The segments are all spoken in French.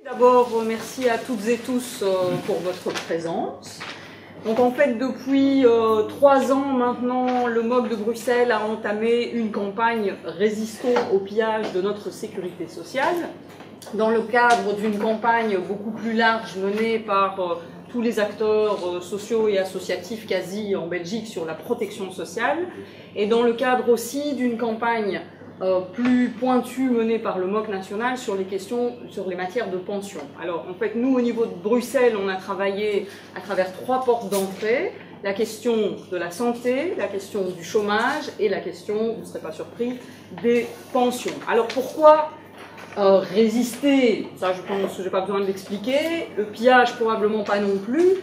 D'abord, merci à toutes et tous pour votre présence. Donc en fait, depuis 3 ans maintenant, le MOC de Bruxelles a entamé une campagne Résistons au pillage de notre sécurité sociale, dans le cadre d'une campagne beaucoup plus large menée par tous les acteurs sociaux et associatifs quasi en Belgique sur la protection sociale, et dans le cadre aussi d'une campagne plus pointue menée par le MOC national sur les questions, sur les matières de pension. Alors en fait, nous au niveau de Bruxelles, on a travaillé à travers 3 portes d'entrée: la question de la santé, la question du chômage et la question, vous ne serez pas surpris, des pensions. Alors pourquoi résister? Ça, je pense que je n'ai pas besoin de l'expliquer. Le pillage, probablement pas non plus,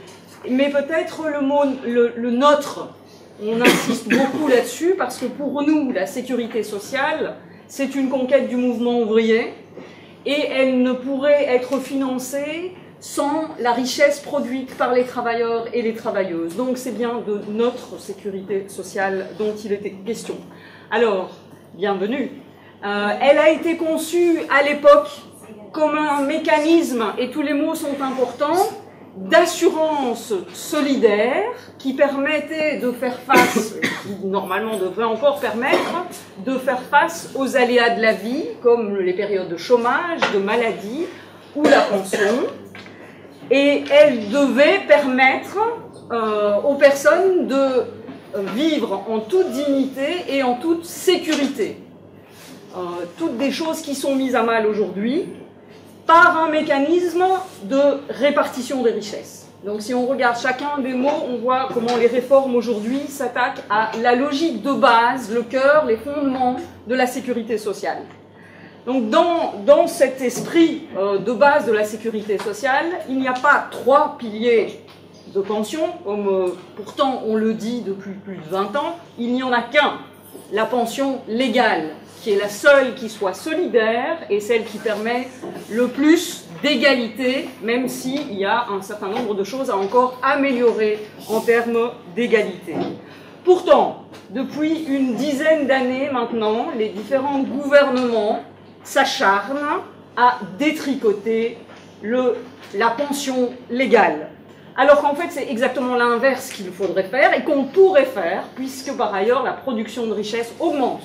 mais peut-être le mot, le nôtre. On insiste beaucoup là-dessus parce que pour nous, la sécurité sociale, c'est une conquête du mouvement ouvrier et elle ne pourrait être financée sans la richesse produite par les travailleurs et les travailleuses. Donc c'est bien de notre sécurité sociale dont il était question. Alors, bienvenue. Elle a été conçue à l'époque comme un mécanisme, et tous les mots sont importants, d'assurance solidaire qui permettait de faire face, qui normalement devrait encore permettre de faire face aux aléas de la vie, comme les périodes de chômage, de maladie ou la pension. Et elle devait permettre aux personnes de vivre en toute dignité et en toute sécurité. Toutes des choses qui sont mises à mal aujourd'hui par un mécanisme de répartition des richesses. Donc si on regarde chacun des mots, on voit comment les réformes aujourd'hui s'attaquent à la logique de base, le cœur, les fondements de la sécurité sociale. Donc dans cet esprit de base de la sécurité sociale, il n'y a pas 3 piliers de pension, comme pourtant on le dit depuis plus de 20 ans, il n'y en a qu'un, la pension légale, qui est la seule qui soit solidaire et celle qui permet le plus d'égalité, même s'il y a un certain nombre de choses à encore améliorer en termes d'égalité. Pourtant, depuis une dizaine d'années maintenant, les différents gouvernements s'acharnent à détricoter la pension légale. Alors qu'en fait, c'est exactement l'inverse qu'il faudrait faire et qu'on pourrait faire, puisque par ailleurs, la production de richesse augmente.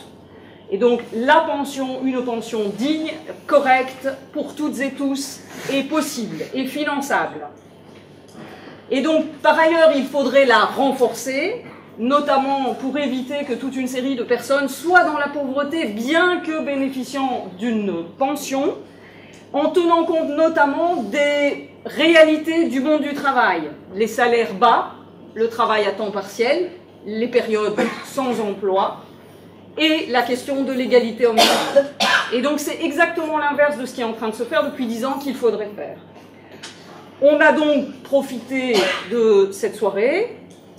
Et donc, la pension, une pension digne, correcte, pour toutes et tous, est possible et finançable. Et donc, par ailleurs, il faudrait la renforcer, notamment pour éviter que toute une série de personnes soient dans la pauvreté, bien que bénéficiant d'une pension, en tenant compte notamment des réalités du monde du travail, les salaires bas, le travail à temps partiel, les périodes sans emploi, et la question de l'égalité homme-femme. Et donc c'est exactement l'inverse de ce qui est en train de se faire depuis 10 ans qu'il faudrait faire. On a donc profité de cette soirée,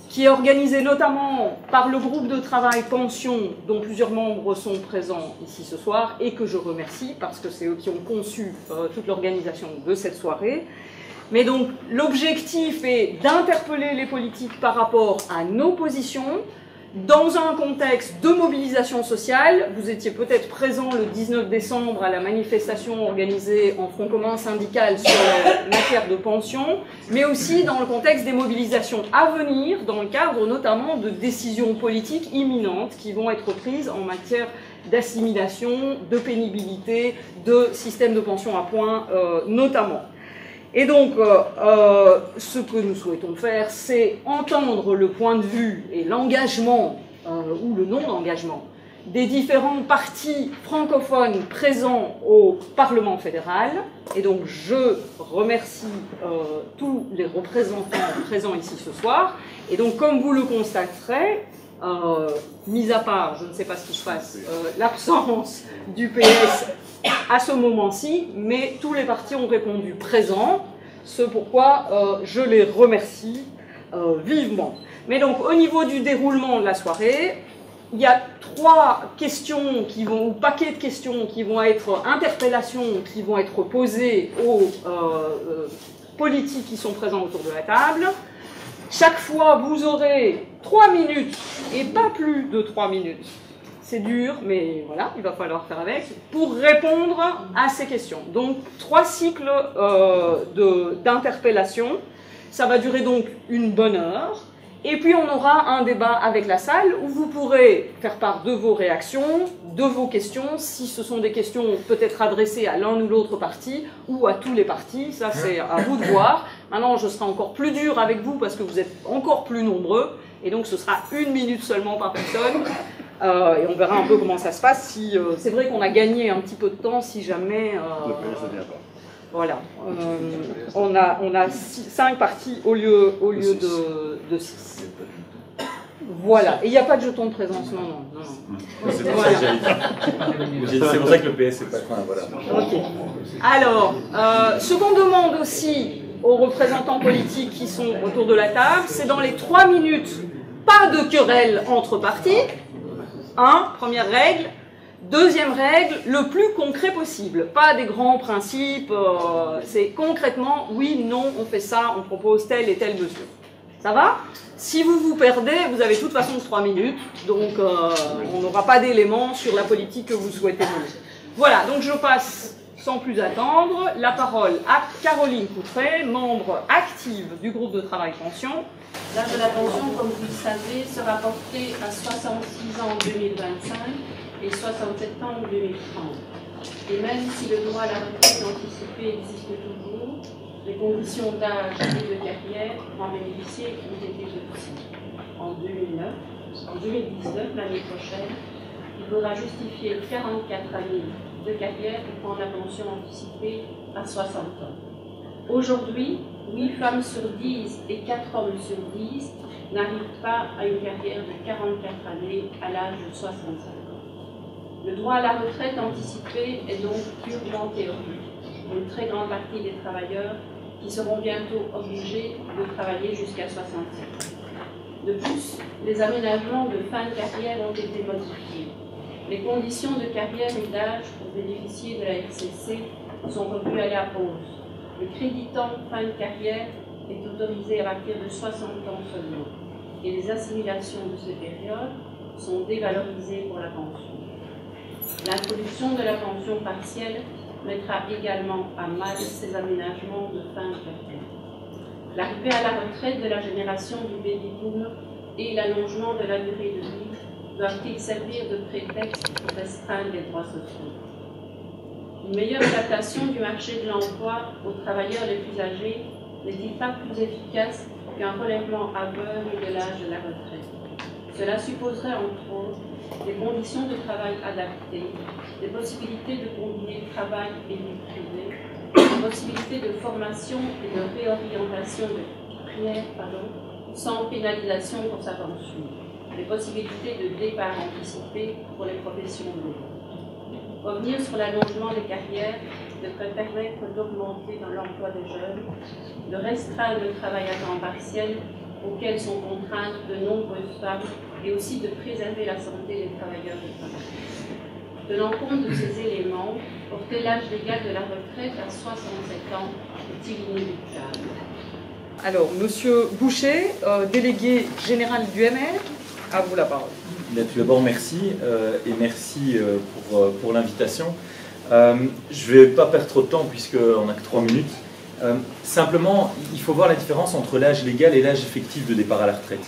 qui est organisée notamment par le groupe de travail Pension, dont plusieurs membres sont présents ici ce soir, et que je remercie, parce que c'est eux qui ont conçu toute l'organisation de cette soirée. Mais donc l'objectif est d'interpeller les politiques par rapport à nos positions, dans un contexte de mobilisation sociale. Vous étiez peut-être présent le 19 décembre à la manifestation organisée en Front commun syndical sur la matière de pension, mais aussi dans le contexte des mobilisations à venir, dans le cadre notamment de décisions politiques imminentes qui vont être prises en matière d'assimilation, de pénibilité, de système de pension à points notamment. Et donc, ce que nous souhaitons faire, c'est entendre le point de vue et l'engagement, ou le non-engagement, des différents partis francophones présents au Parlement fédéral. Et donc, je remercie tous les représentants présents ici ce soir. Et donc, comme vous le constaterez, mis à part, je ne sais pas ce qui se passe, l'absence du PS à ce moment-ci, mais tous les partis ont répondu présent, ce pourquoi je les remercie vivement. Mais donc, au niveau du déroulement de la soirée, il y a 3 questions qui vont, ou paquets de questions qui vont être, interpellations qui vont être posées aux politiques qui sont présents autour de la table. Chaque fois, vous aurez 3 minutes, et pas plus de 3 minutes, c'est dur, mais voilà, il va falloir faire avec, pour répondre à ces questions. Donc, 3 cycles d'interpellation. Ça va durer donc une bonne heure. Et puis, on aura un débat avec la salle où vous pourrez faire part de vos réactions, de vos questions, si ce sont des questions peut-être adressées à l'un ou l'autre parti ou à tous les partis. Ça, c'est à vous de voir. Maintenant, je serai encore plus dur avec vous parce que vous êtes encore plus nombreux. Et donc, ce sera 1 minute seulement par personne. Et on verra un peu comment ça se passe. Si, c'est vrai qu'on a gagné un petit peu de temps si jamais... voilà. On a 5 parties au lieu de 6. Voilà. Et il n'y a pas de jeton de présence. Non. C'est pour ça que c'est pour ça que le PS est pas... Enfin, voilà. Ok. Alors, ce qu'on demande aussi aux représentants politiques qui sont autour de la table, c'est dans les 3 minutes, pas de querelle entre partis. Première règle. Deuxième règle, le plus concret possible. Pas des grands principes, c'est concrètement, oui, non, on fait ça, on propose telle et telle mesure. Ça va? Si vous vous perdez, vous avez de toute façon 3 minutes, donc on n'aura pas d'éléments sur la politique que vous souhaitez mener. Voilà, donc je passe sans plus attendre la parole à Caroline Coutré, membre active du groupe de travail pension. L'âge de la pension, comme vous le savez, sera porté à 66 ans en 2025 et 67 ans en 2030. Et même si le droit à la retraite anticipée existe toujours, les conditions d'âge et de carrière pour en bénéficier ont été durcies. En 2019, l'année prochaine, il faudra justifier 44 années de carrière pour prendre la pension anticipée à 60 ans. Aujourd'hui, 8 femmes sur 10 et 4 hommes sur 10 n'arrivent pas à une carrière de 44 années à l'âge de 65 ans. Le droit à la retraite anticipée est donc purement théorique pour une très grande partie des travailleurs qui seront bientôt obligés de travailler jusqu'à 67 ans. De plus, les aménagements de fin de carrière ont été modifiés. Les conditions de carrière et d'âge pour bénéficier de la RCC sont revues à la hausse. Le crédit temps fin de carrière est autorisé à partir de 60 ans seulement. Et les assimilations de ces périodes sont dévalorisées pour la pension. L'introduction de la pension partielle mettra également à mal ces aménagements de fin de carrière. L'arrivée à la retraite de la génération du baby-boom et l'allongement de la durée de vie doivent-ils servir de prétexte pour restreindre les droits sociaux? Une meilleure adaptation du marché de l'emploi aux travailleurs les plus âgés n'est-il pas plus efficace qu'un relèvement aveugle de l'âge de la retraite? Cela supposerait entre autres des conditions de travail adaptées, des possibilités de combiner travail et vie privée, des possibilités de formation et de réorientation de carrière sans pénalisation pour sa pension, des possibilités de départ anticipé pour les professions lourdes. Revenir sur l'allongement des carrières devrait permettre d'augmenter dans l'emploi des jeunes, de restreindre le travail à temps partiel auquel sont contraintes de nombreuses femmes et aussi de préserver la santé des travailleurs du travail. Tenant compte de ces éléments, porter l'âge légal de la retraite à 67 ans est-il inéluctable? Alors, Monsieur Boucher, délégué général du MR, à vous la parole. Tout d'abord, merci et merci pour l'invitation. Je ne vais pas perdre trop de temps puisqu'on n'a que 3 minutes. Simplement, il faut voir la différence entre l'âge légal et l'âge effectif de départ à la retraite.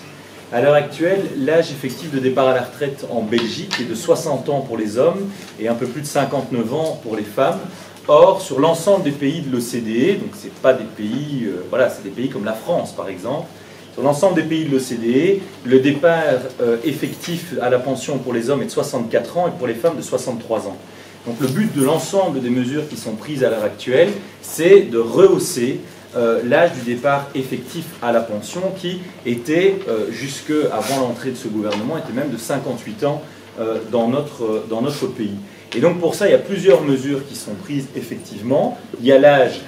À l'heure actuelle, l'âge effectif de départ à la retraite en Belgique est de 60 ans pour les hommes et un peu plus de 59 ans pour les femmes. Or, sur l'ensemble des pays de l'OCDE, donc ce n'est pas des pays, voilà, c'est des pays comme la France par exemple, sur l'ensemble des pays de l'OCDE, le départ effectif à la pension pour les hommes est de 64 ans et pour les femmes de 63 ans. Donc le but de l'ensemble des mesures qui sont prises à l'heure actuelle, c'est de rehausser l'âge du départ effectif à la pension qui était, jusque avant l'entrée de ce gouvernement, était même de 58 ans dans notre pays. Et donc pour ça, il y a plusieurs mesures qui sont prises effectivement. Il y a l'âge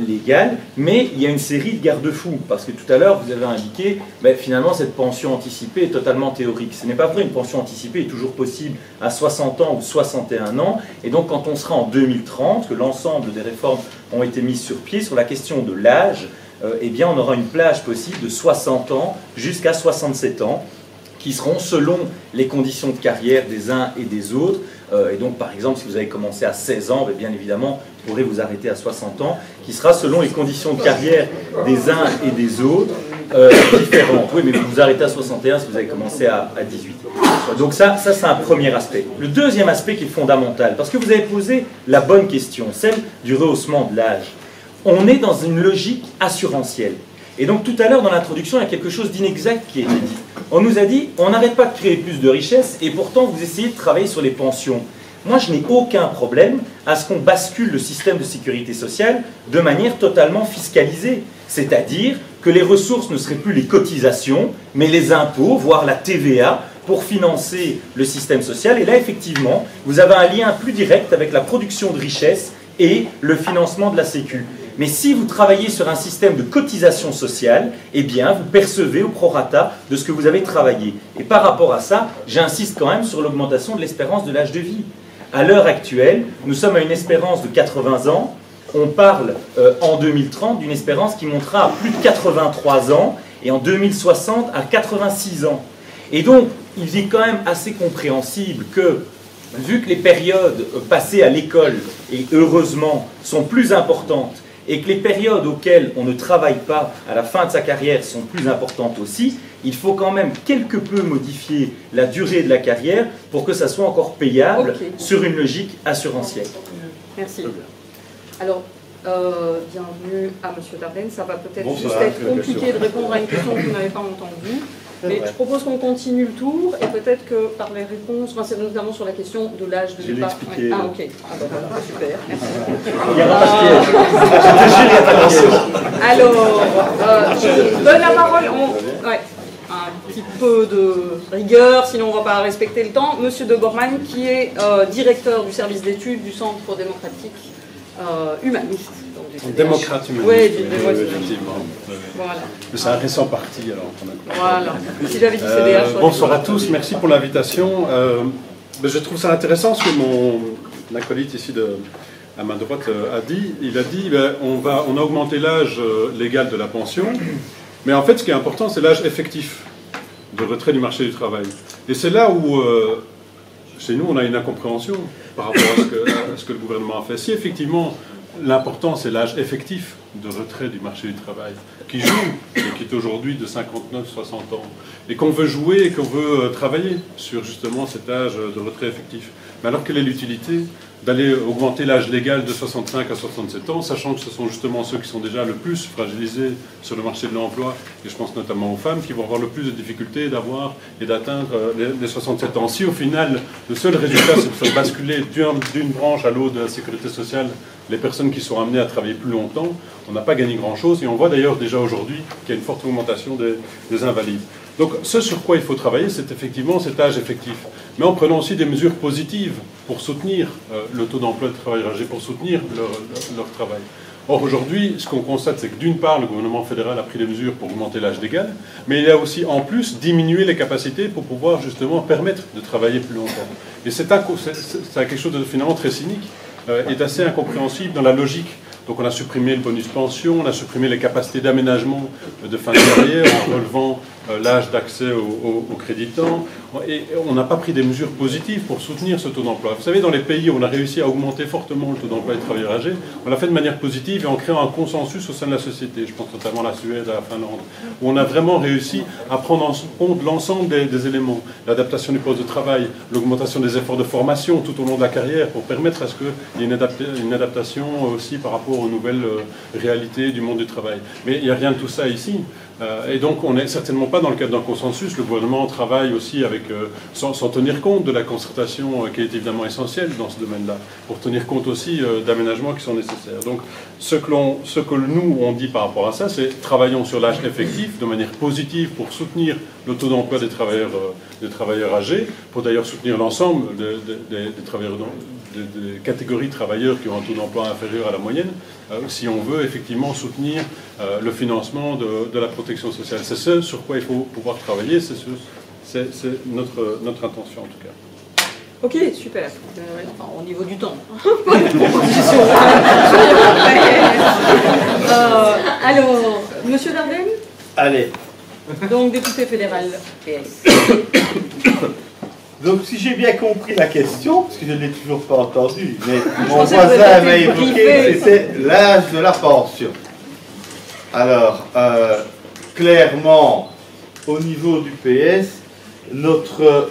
légal, mais il y a une série de garde-fous, parce que tout à l'heure vous avez indiqué, finalement cette pension anticipée est totalement théorique. Ce n'est pas vrai, une pension anticipée est toujours possible à 60 ans ou 61 ans, et donc quand on sera en 2030, que l'ensemble des réformes ont été mises sur pied, sur la question de l'âge, eh bien on aura une plage possible de 60 ans jusqu'à 67 ans, qui seront selon les conditions de carrière des uns et des autres. Et donc, par exemple, si vous avez commencé à 16 ans, bien évidemment, vous pourrez vous arrêter à 60 ans, qui sera selon les conditions de carrière des uns et des autres différentes. Oui, mais vous vous arrêtez à 61 si vous avez commencé à 18. Donc ça c'est un premier aspect. Le deuxième aspect qui est fondamental, parce que vous avez posé la bonne question, celle du rehaussement de l'âge. On est dans une logique assurantielle. Et donc tout à l'heure dans l'introduction, il y a quelque chose d'inexact qui a été dit. On nous a dit, on n'arrête pas de créer plus de richesses et pourtant vous essayez de travailler sur les pensions. Moi je n'ai aucun problème à ce qu'on bascule le système de sécurité sociale de manière totalement fiscalisée. C'est-à-dire que les ressources ne seraient plus les cotisations, mais les impôts, voire la TVA, pour financer le système social. Et là effectivement, vous avez un lien plus direct avec la production de richesses et le financement de la Sécu. Mais si vous travaillez sur un système de cotisation sociale, eh bien, vous percevez au prorata de ce que vous avez travaillé. Et par rapport à ça, j'insiste quand même sur l'augmentation de l'espérance de l'âge de vie. À l'heure actuelle, nous sommes à une espérance de 80 ans. On parle en 2030 d'une espérance qui montera à plus de 83 ans et en 2060 à 86 ans. Et donc, il est quand même assez compréhensible que, vu que les périodes passées à l'école, et heureusement, sont plus importantes, et que les périodes auxquelles on ne travaille pas à la fin de sa carrière sont plus importantes aussi, il faut quand même quelque peu modifier la durée de la carrière pour que ça soit encore payable sur une logique assurantielle. Merci. Alors, bienvenue à M. Dardenne. Ça va peut-être juste être compliqué de répondre à une question que vous n'avez pas entendue. Mais je propose qu'on continue le tour et peut-être que par les réponses, c'est notamment sur la question de l'âge de départ. Expliqué. Ah ok, voilà, super, merci. Il n'y aura pas de piège. Je te jure, il n'y a pas de piège. Alors, je donne la parole, un petit peu de rigueur, sinon on ne va pas respecter le temps. Monsieur de Bormann, qui est directeur du service d'études du Centre démocratique humaniste. Démocrate humaniste. Oui, effectivement. Voilà. C'est un récent parti, alors. Voilà. Si j'avais dit CDH. Bonsoir à tous, merci pour l'invitation. Je trouve ça intéressant ce que mon acolyte ici à ma droite a dit. Il a dit on a augmenté l'âge légal de la pension, mais en fait ce qui est important c'est l'âge effectif de retrait du marché du travail. Et c'est là où chez nous on a une incompréhension par rapport à ce que le gouvernement a fait. Si effectivement l'important c'est l'âge effectif de retrait du marché du travail, qui joue et qui est aujourd'hui de 59-60 ans, et qu'on veut jouer et qu'on veut travailler sur justement cet âge de retrait effectif. Mais alors quelle est l'utilité d'aller augmenter l'âge légal de 65 à 67 ans, sachant que ce sont justement ceux qui sont déjà le plus fragilisés sur le marché de l'emploi, et je pense notamment aux femmes, qui vont avoir le plus de difficultés d'avoir et d'atteindre les 67 ans. Si au final, le seul résultat, c'est de faire basculer d'une branche à l'autre de la sécurité sociale les personnes qui sont amenées à travailler plus longtemps, on n'a pas gagné grand-chose, et on voit d'ailleurs déjà aujourd'hui qu'il y a une forte augmentation des invalides. Donc ce sur quoi il faut travailler, c'est effectivement cet âge effectif, mais en prenant aussi des mesures positives pour soutenir le taux d'emploi des travailleurs âgés, pour soutenir leur travail. Or aujourd'hui, ce qu'on constate, c'est que d'une part, le gouvernement fédéral a pris des mesures pour augmenter l'âge légal, mais il a aussi en plus diminué les capacités pour pouvoir justement permettre de travailler plus longtemps. Et c'est quelque chose de finalement très cynique et d'assez incompréhensible dans la logique. Donc on a supprimé le bonus pension, on a supprimé les capacités d'aménagement de fin de carrière en relevant l'âge d'accès au crédit temps, et on n'a pas pris des mesures positives pour soutenir ce taux d'emploi. Vous savez, dans les pays où on a réussi à augmenter fortement le taux d'emploi des travailleurs âgés, on l'a fait de manière positive et en créant un consensus au sein de la société. Je pense notamment à la Suède, à la Finlande, où on a vraiment réussi à prendre en compte l'ensemble des éléments. L'adaptation du poste de travail, l'augmentation des efforts de formation tout au long de la carrière pour permettre à ce qu'il y ait une adaptation aussi par rapport aux nouvelles réalités du monde du travail. Mais il n'y a rien de tout ça ici. Et donc on n'est certainement pas dans le cadre d'un consensus. Le gouvernement travaille aussi sans tenir compte de la concertation qui est évidemment essentielle dans ce domaine-là, pour tenir compte aussi d'aménagements qui sont nécessaires. Donc ce que nous on dit par rapport à ça, c'est travaillons sur l'âge effectif de manière positive pour soutenir le taux d'emploi des travailleurs âgés, pour d'ailleurs soutenir l'ensemble des travailleurs, des catégories de travailleurs qui ont un taux d'emploi inférieur à la moyenne, si on veut effectivement soutenir le financement de la protection sociale. C'est ce sur quoi il faut pouvoir travailler, c'est notre intention en tout cas. Ok, super. Enfin, au niveau du temps. Alors, Monsieur Dardenne ? Allez, Donc, député fédéral PS. Donc, si j'ai bien compris la question, parce que je ne l'ai toujours pas entendue, mais mon pensais que vous voisin m'a étiez évoqué, briefé. c'était l'âge de la pension. Alors, clairement, au niveau du PS, notre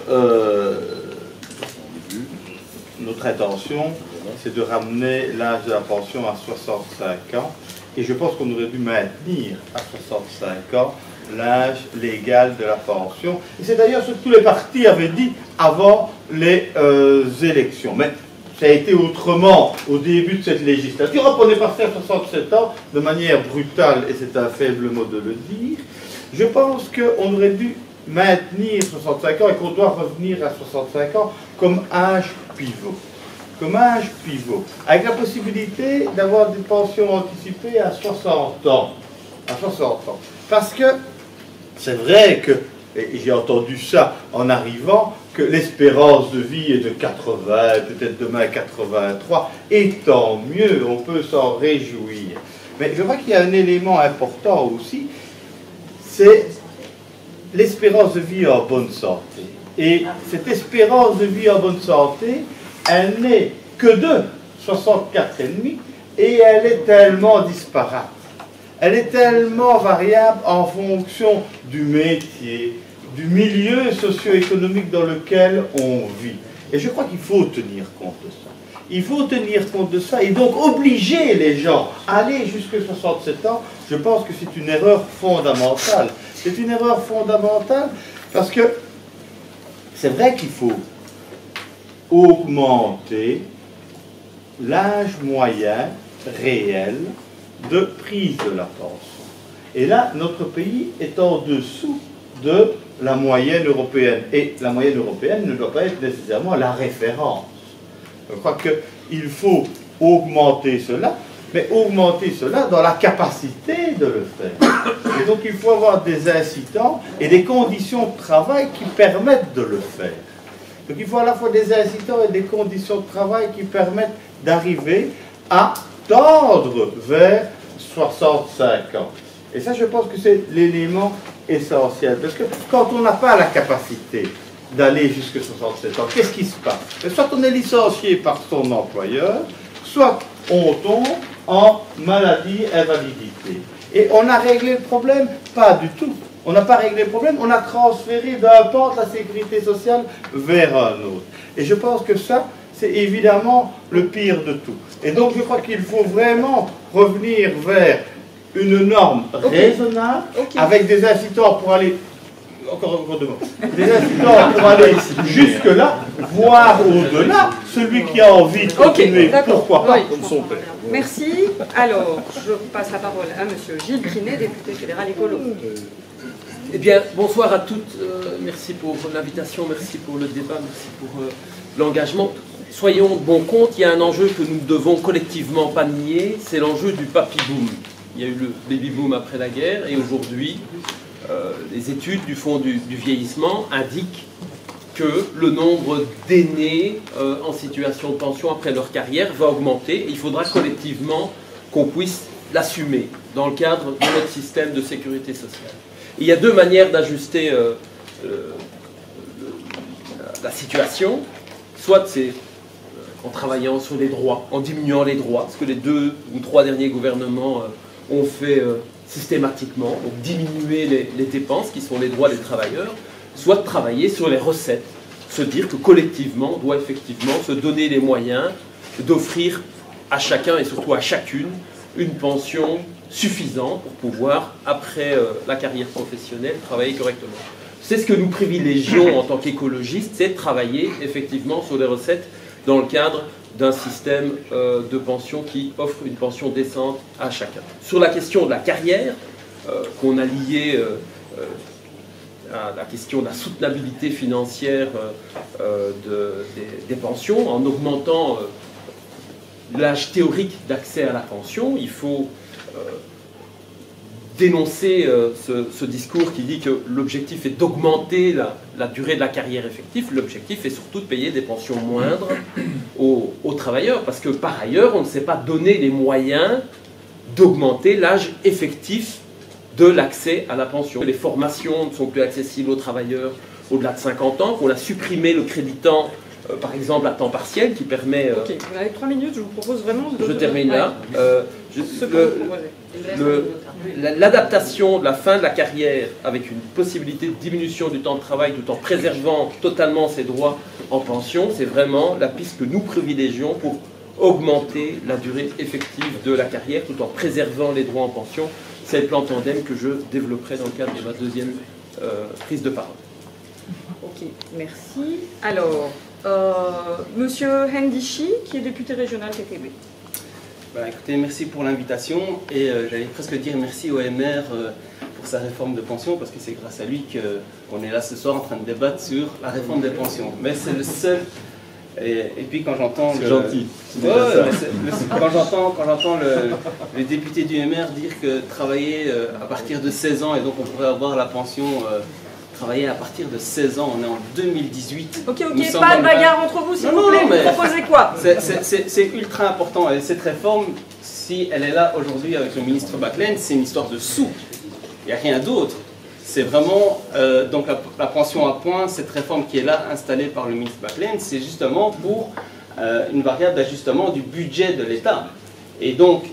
intention, c'est de ramener l'âge de la pension à 65 ans. Et je pense qu'on aurait dû maintenir à 65 ans l'âge légal de la pension. Et c'est d'ailleurs ce que tous les partis avaient dit avant les élections. Mais ça a été autrement au début de cette législature. On est passé à 67 ans de manière brutale, et c'est un faible mot de le dire. Je pense qu'on aurait dû maintenir 65 ans et qu'on doit revenir à 65 ans comme âge pivot. Comme âge pivot, avec la possibilité d'avoir des pensions anticipées à 60 ans. À 60 ans. Parce que c'est vrai que, et j'ai entendu ça en arrivant, que l'espérance de vie est de 80, peut-être demain 83, et tant mieux, on peut s'en réjouir. Mais je crois qu'il y a un élément important aussi, c'est l'espérance de vie en bonne santé. Et cette espérance de vie en bonne santé, elle n'est que de 64,5 et elle est tellement disparate. Elle est tellement variable en fonction du métier, du milieu socio-économique dans lequel on vit. Et je crois qu'il faut tenir compte de ça. Il faut tenir compte de ça et donc obliger les gens à aller jusqu'à 67 ans, je pense que c'est une erreur fondamentale. C'est une erreur fondamentale parce que c'est vrai qu'il faut augmenter l'âge moyen réel de prise de la pension. Et là, notre pays est en dessous de la moyenne européenne. Et la moyenne européenne ne doit pas être nécessairement la référence. Je crois qu'il faut augmenter cela, mais augmenter cela dans la capacité de le faire. Et donc il faut avoir des incitants et des conditions de travail qui permettent de le faire. Donc il faut à la fois des incitants et des conditions de travail qui permettent d'arriver à tendre vers 65 ans. Et ça, je pense que c'est l'élément essentiel. Parce que quand on n'a pas la capacité d'aller jusqu'à 67 ans, qu'est-ce qui se passe? Soit on est licencié par son employeur, soit on tombe en maladie, invalidité. Et on a réglé le problème? Pas du tout. On n'a pas réglé le problème, on a transféré d'un pan de la sécurité sociale vers un autre. Et je pense que ça, c'est évidemment le pire de tout. Et donc je crois qu'il faut vraiment revenir vers une norme raisonnable, avec des incitants pour aller, encore deux mots, des incitants pour aller jusque-là, voire au-delà, celui qui a envie de continuer, pourquoi pas, comme son père. Merci. Alors, je passe la parole à M. Gilles Crinet, député fédéral écolo. Eh bien, bonsoir à toutes. Merci pour l'invitation, merci pour le débat, merci pour l'engagement. Soyons de bon compte, il y a un enjeu que nous ne devons collectivement pas nier, c'est l'enjeu du papy-boom. Il y a eu le baby-boom après la guerre, et aujourd'hui, les études du Fonds du vieillissement indiquent que le nombre d'aînés en situation de pension après leur carrière va augmenter, et il faudra collectivement qu'on puisse l'assumer dans le cadre de notre système de sécurité sociale. Il y a deux manières d'ajuster la situation. Soit c'est en travaillant sur les droits, en diminuant les droits, ce que les 2 ou 3 derniers gouvernements ont fait systématiquement, donc diminuer les dépenses qui sont les droits des travailleurs, soit de travailler sur les recettes, se dire que collectivement on doit effectivement se donner les moyens d'offrir à chacun et surtout à chacune une pension suffisante pour pouvoir, après la carrière professionnelle, travailler correctement. C'est ce que nous privilégions en tant qu'écologistes, c'est de travailler effectivement sur les recettes dans le cadre d'un système de pension qui offre une pension décente à chacun. Sur la question de la carrière, qu'on a liée à la question de la soutenabilité financière des pensions, en augmentant l'âge théorique d'accès à la pension, il faut dénoncer ce discours qui dit que l'objectif est d'augmenter la durée de la carrière effective. L'objectif est surtout de payer des pensions moindres aux travailleurs, parce que par ailleurs, on ne s'est pas donné les moyens d'augmenter l'âge effectif de l'accès à la pension. Les formations ne sont plus accessibles aux travailleurs au-delà de 50 ans, qu'on a supprimé le créditant, par exemple, à temps partiel, qui permet... Ok, vous avez 3 minutes, je vous propose vraiment de... Je termine là. Ouais. L'adaptation de la fin de la carrière avec une possibilité de diminution du temps de travail tout en préservant totalement ses droits en pension, c'est vraiment la piste que nous privilégions pour augmenter la durée effective de la carrière tout en préservant les droits en pension. C'est le plan tandem que je développerai dans le cadre de ma deuxième prise de parole. Ok, merci. Alors, Monsieur Hendichi, qui est député régional PTB. Écoutez, merci pour l'invitation et j'allais presque dire merci au MR pour sa réforme de pension parce que c'est grâce à lui qu'on est là ce soir en train de débattre sur la réforme des pensions. Mais c'est le seul. Et puis quand j'entends c'est gentil. Quand j'entends le député du MR dire que travailler à partir de 16 ans et donc on pourrait avoir la pension travailler à partir de 16 ans, on est en 2018. Ok, pas de bagarre entre vous, s'il vous plaît, vous proposez quoi? C'est ultra important, et cette réforme, si elle est là aujourd'hui avec le ministre Baclaine, c'est une histoire de sous. Il n'y a rien d'autre. C'est vraiment, donc la pension à points, cette réforme qui est là, installée par le ministre Baclaine, c'est justement pour une variable d'ajustement du budget de l'État. Et donc,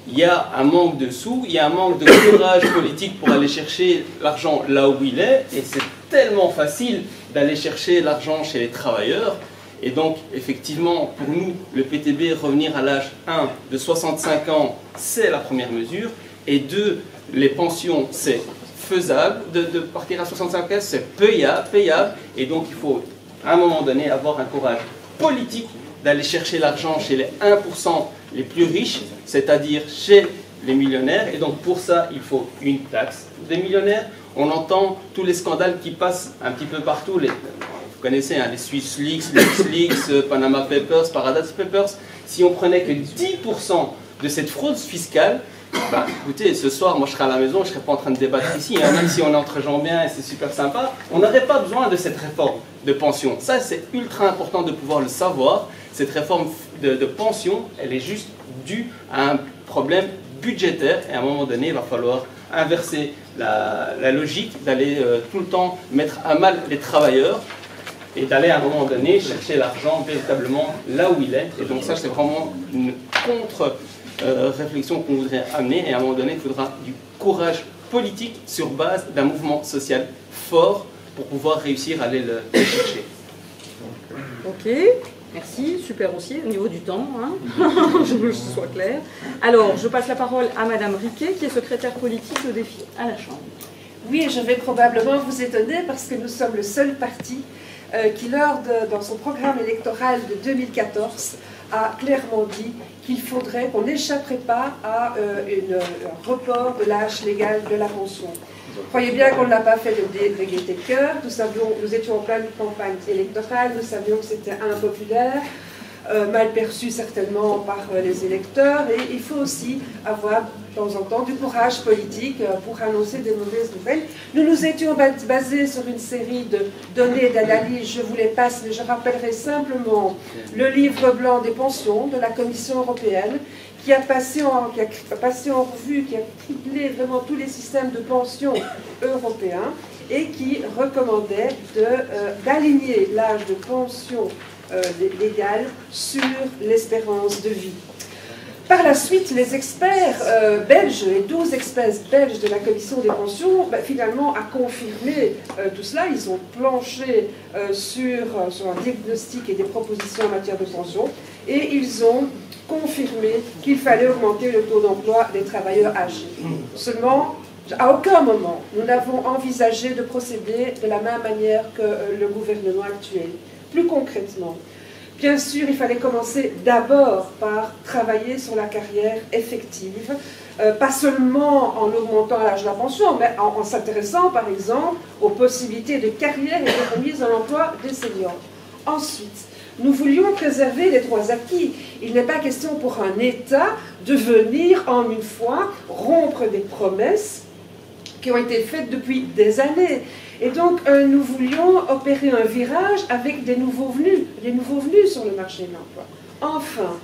il y a un manque de sous, il y a un manque de courage politique pour aller chercher l'argent là où il est, et c'est tellement facile d'aller chercher l'argent chez les travailleurs. Et donc, effectivement, pour nous, le PTB, revenir à l'âge 1 de 65 ans, c'est la première mesure, et 2, les pensions, c'est faisable, de partir à 65 ans, c'est payable, et donc il faut, à un moment donné, avoir un courage politique d'aller chercher l'argent chez les 1% les plus riches, c'est-à-dire chez les millionnaires. Et donc pour ça, il faut une taxe des millionnaires. On entend tous les scandales qui passent un petit peu partout. Vous connaissez les Swiss Leaks, LuxLeaks, Panama Papers, Paradise Papers. Si on prenait que 10% de cette fraude fiscale, écoutez, ce soir, moi je serai à la maison, je ne serai pas en train de débattre ici, même si on est entre gens bien et c'est super sympa, on n'aurait pas besoin de cette réforme de pension. Ça, c'est ultra important de pouvoir le savoir. Cette réforme de pension, elle est juste due à un problème budgétaire et à un moment donné, il va falloir inverser la logique d'aller tout le temps mettre à mal les travailleurs et d'aller à un moment donné chercher l'argent véritablement là où il est. Et donc ça, c'est vraiment une contre-réflexion qu'on voudrait amener et à un moment donné, il faudra du courage politique sur base d'un mouvement social fort pour pouvoir réussir à aller le chercher. Ok. Merci, super aussi, au niveau du temps, je veux que ce soit clair. Alors, je passe la parole à Madame Riquet, qui est secrétaire politique de Défi à la Chambre. Oui, et je vais probablement vous étonner parce que nous sommes le seul parti qui, dans son programme électoral de 2014, a clairement dit qu'il faudrait qu'on n'échapperait pas à un report de l'âge légal de la pension. Croyez bien qu'on ne l'a pas fait de gaieté de cœur. Nous étions en pleine campagne électorale, nous savions que c'était impopulaire, mal perçu certainement par les électeurs, et il faut aussi avoir de temps en temps du courage politique pour annoncer des mauvaises nouvelles. Nous nous étions basés sur une série de données d'analyse, je vous les passe, mais je rappellerai simplement le livre blanc des pensions de la Commission européenne, qui a passé en revue, qui a criblé vraiment tous les systèmes de pension européens et qui recommandait d'aligner l'âge de pension légale sur l'espérance de vie. Par la suite, les experts belges, les 12 experts belges de la Commission des pensions, finalement, a confirmé tout cela. Ils ont planché sur un diagnostic et des propositions en matière de pension, et ils ont confirmé qu'il fallait augmenter le taux d'emploi des travailleurs âgés. Seulement, à aucun moment, nous n'avons envisagé de procéder de la même manière que le gouvernement actuel. Plus concrètement, bien sûr, il fallait commencer d'abord par travailler sur la carrière effective, pas seulement en augmentant l'âge de la pension, mais en s'intéressant par exemple aux possibilités de carrière et de remise à l'emploi des seniors. Ensuite, nous voulions préserver les droits acquis. Il n'est pas question pour un État de venir en une fois rompre des promesses qui ont été faites depuis des années. Et donc, nous voulions opérer un virage avec des nouveaux venus sur le marché de l'emploi. Enfin,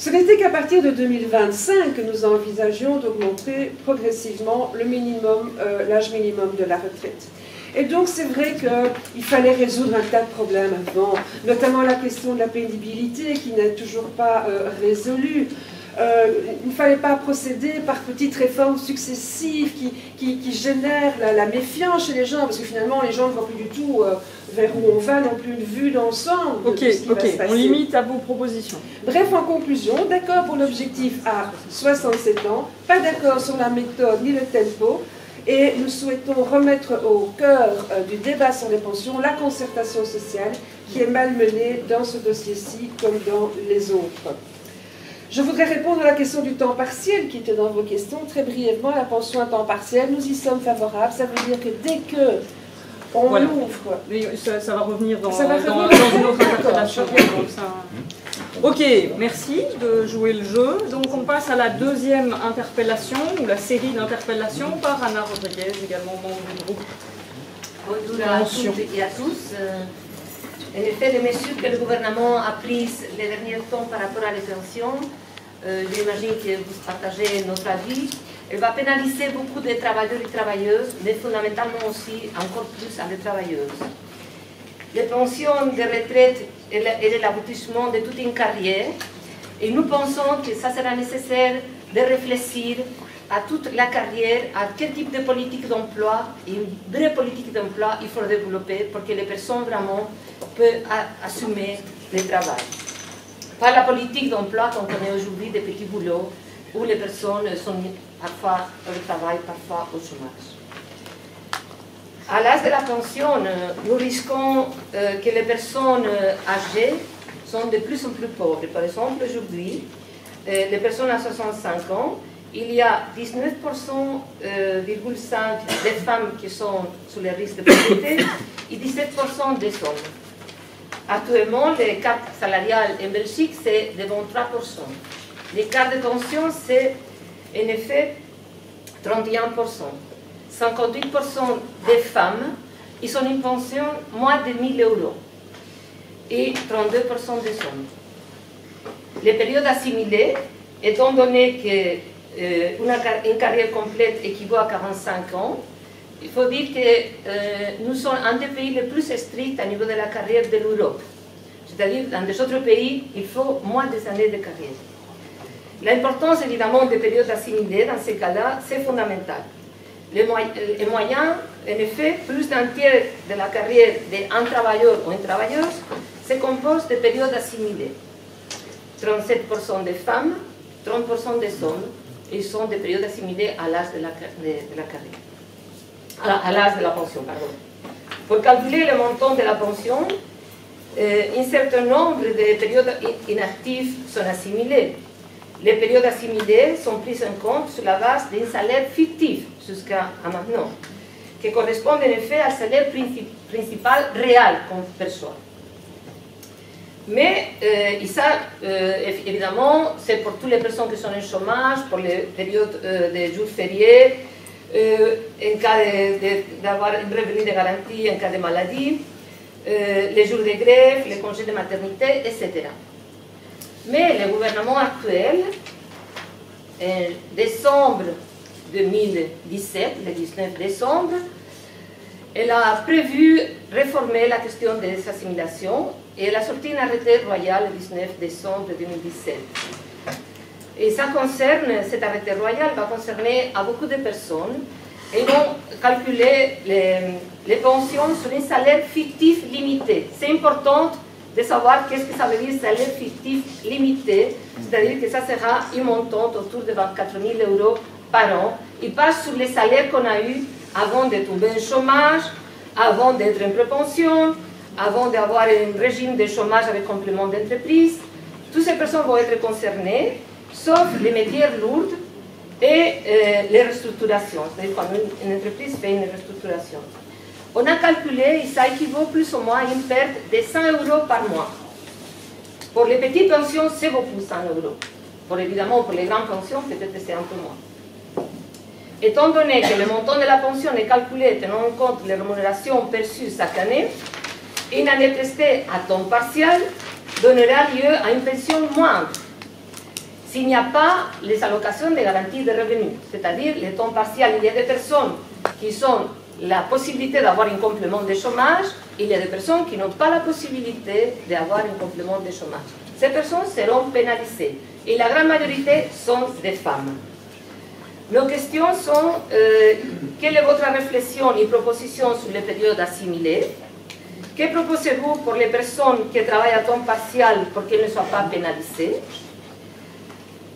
Ce n'était qu'à partir de 2025 que nous envisagions d'augmenter progressivement le minimum, l'âge minimum de la retraite. Et donc c'est vrai qu'il fallait résoudre un tas de problèmes avant, notamment la question de la pénibilité qui n'est toujours pas résolue. Il ne fallait pas procéder par petites réformes successives qui génèrent la méfiance chez les gens, parce que finalement les gens ne voient plus du tout vers où on va, n'ont plus une vue d'ensemble. Ok, on limite à vos propositions. Bref, en conclusion, d'accord pour l'objectif à 67 ans, pas d'accord sur la méthode ni le tempo, et nous souhaitons remettre au cœur du débat sur les pensions la concertation sociale qui est malmenée dans ce dossier-ci comme dans les autres. Je voudrais répondre à la question du temps partiel qui était dans vos questions. Très brièvement, la pension à temps partiel, nous y sommes favorables. Ça veut dire que dès que on l'ouvre... Mais ça va revenir dans, ça va dans revenir une autre interprétation. Ok, merci de jouer le jeu. Donc on passe à la deuxième interpellation, ou la série d'interpellations par Anna Rodriguez, également membre du groupe. Bonjour à toutes et à tous. En effet, les mesures que le gouvernement a prises les derniers temps par rapport à les pensions, j'imagine que vous partagez notre avis, elle va pénaliser beaucoup de travailleurs et travailleuses, mais fondamentalement aussi encore plus à les travailleuses. Les pensions de retraite est l'aboutissement de toute une carrière, et nous pensons que ça sera nécessaire de réfléchir à toute la carrière, à quel type de politique d'emploi, et une vraie politique d'emploi il faut développer pour que les personnes vraiment peuvent assumer le travail. Pas la politique d'emploi qu'on connaît aujourd'hui des petits boulots où les personnes sont parfois au travail, parfois au chômage. À l'âge de la pension, nous risquons que les personnes âgées sont de plus en plus pauvres. Par exemple, aujourd'hui, les personnes à 65 ans, il y a 19,5% des femmes qui sont sous les risques de pauvreté et 17% des hommes. Actuellement, l'écart salarial en Belgique, c'est de 23%. L'écart de pension, c'est en effet 31%. 58% des femmes, ils ont une pension moins de 1 000 € et 32% des hommes. Les périodes assimilées, étant donné qu'une carrière complète équivaut à 45 ans, il faut dire que nous sommes un des pays les plus stricts à niveau de la carrière de l'Europe. C'est-à-dire, dans les autres pays, il faut moins des années de carrière. L'importance, évidemment, des périodes assimilées, dans ces cas-là, c'est fondamental. Les moyens, en effet, plus d'un tiers de la carrière d'un travailleur ou une travailleuse se compose de périodes assimilées. 37% des femmes, 30% des hommes, ils sont des périodes assimilées à l'âge de la carrière. À l'âge de la pension, pardon. Pour calculer le montant de la pension, un certain nombre de périodes inactives sont assimilées. Les périodes assimilées sont prises en compte sur la base d'un salaire fictif jusqu'à maintenant, qui correspond en effet au salaire principal réel qu'on perçoit. Mais ça, évidemment, c'est pour toutes les personnes qui sont en chômage, pour les périodes de jours fériés, en cas d'avoir un revenu de garantie en cas de maladie, les jours de grève, les congés de maternité, etc. Mais le gouvernement actuel, en décembre 2017, le 19 décembre, elle a prévu réformer la question des assimilations et elle a sorti un arrêté royal le 19 décembre 2017. Et ça concerne, cet arrêté royal va concerner à beaucoup de personnes et vont calculer les pensions sur un salaire fictif limité. C'est important de savoir qu'est-ce que ça veut dire salaire fictif limité, c'est-à-dire que ça sera une montante autour de 24 000 € par an. Il passe sur les salaires qu'on a eus avant de tomber en chômage, avant d'être en prépension, avant d'avoir un régime de chômage avec complément d'entreprise. Toutes ces personnes vont être concernées, sauf les métiers lourds et les restructurations, c'est-à-dire quand une entreprise fait une restructuration. On a calculé, et ça équivaut plus ou moins à une perte de 100 € par mois. Pour les petites pensions, c'est beaucoup 100 €. Évidemment, pour les grandes pensions, peut-être c'est un peu moins. Étant donné que le montant de la pension est calculé tenant en compte les rémunérations perçues chaque année, une année prestée à temps partiel donnera lieu à une pension moindre. s'il n'y a pas les allocations de garantie de revenus, c'est-à-dire les temps partiels. Il y a des personnes qui ont la possibilité d'avoir un complément de chômage, il y a des personnes qui n'ont pas la possibilité d'avoir un complément de chômage. Ces personnes seront pénalisées et la grande majorité sont des femmes. Nos questions sont quelle est votre réflexion et proposition sur les périodes assimilées? Que proposez-vous pour les personnes qui travaillent à temps partiel pour qu'elles ne soient pas pénalisées?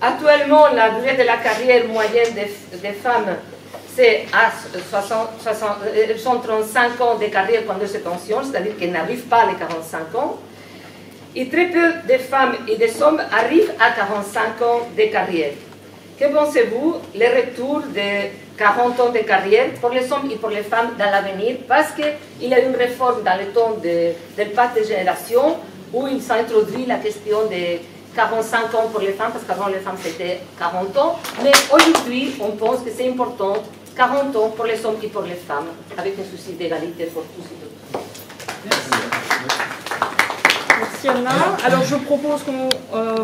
Actuellement, la durée de la carrière moyenne des femmes, c'est à 35 ans de carrière quand elles se pensionnent, c'est-à-dire qu'elles n'arrivent pas à les 45 ans. Et très peu de femmes et de hommes arrivent à 45 ans de carrière. Que pensez-vous, le retour de 40 ans de carrière pour les hommes et pour les femmes dans l'avenir? Parce qu'il y a une réforme dans le temps del pacte de génération où il s'introduit la question de 45 ans pour les femmes, parce qu'avant les femmes c'était 40 ans. Mais aujourd'hui, on pense que c'est important, 40 ans pour les hommes et pour les femmes, avec un souci d'égalité pour tous et toutes. Merci Anna. Alors je propose qu'on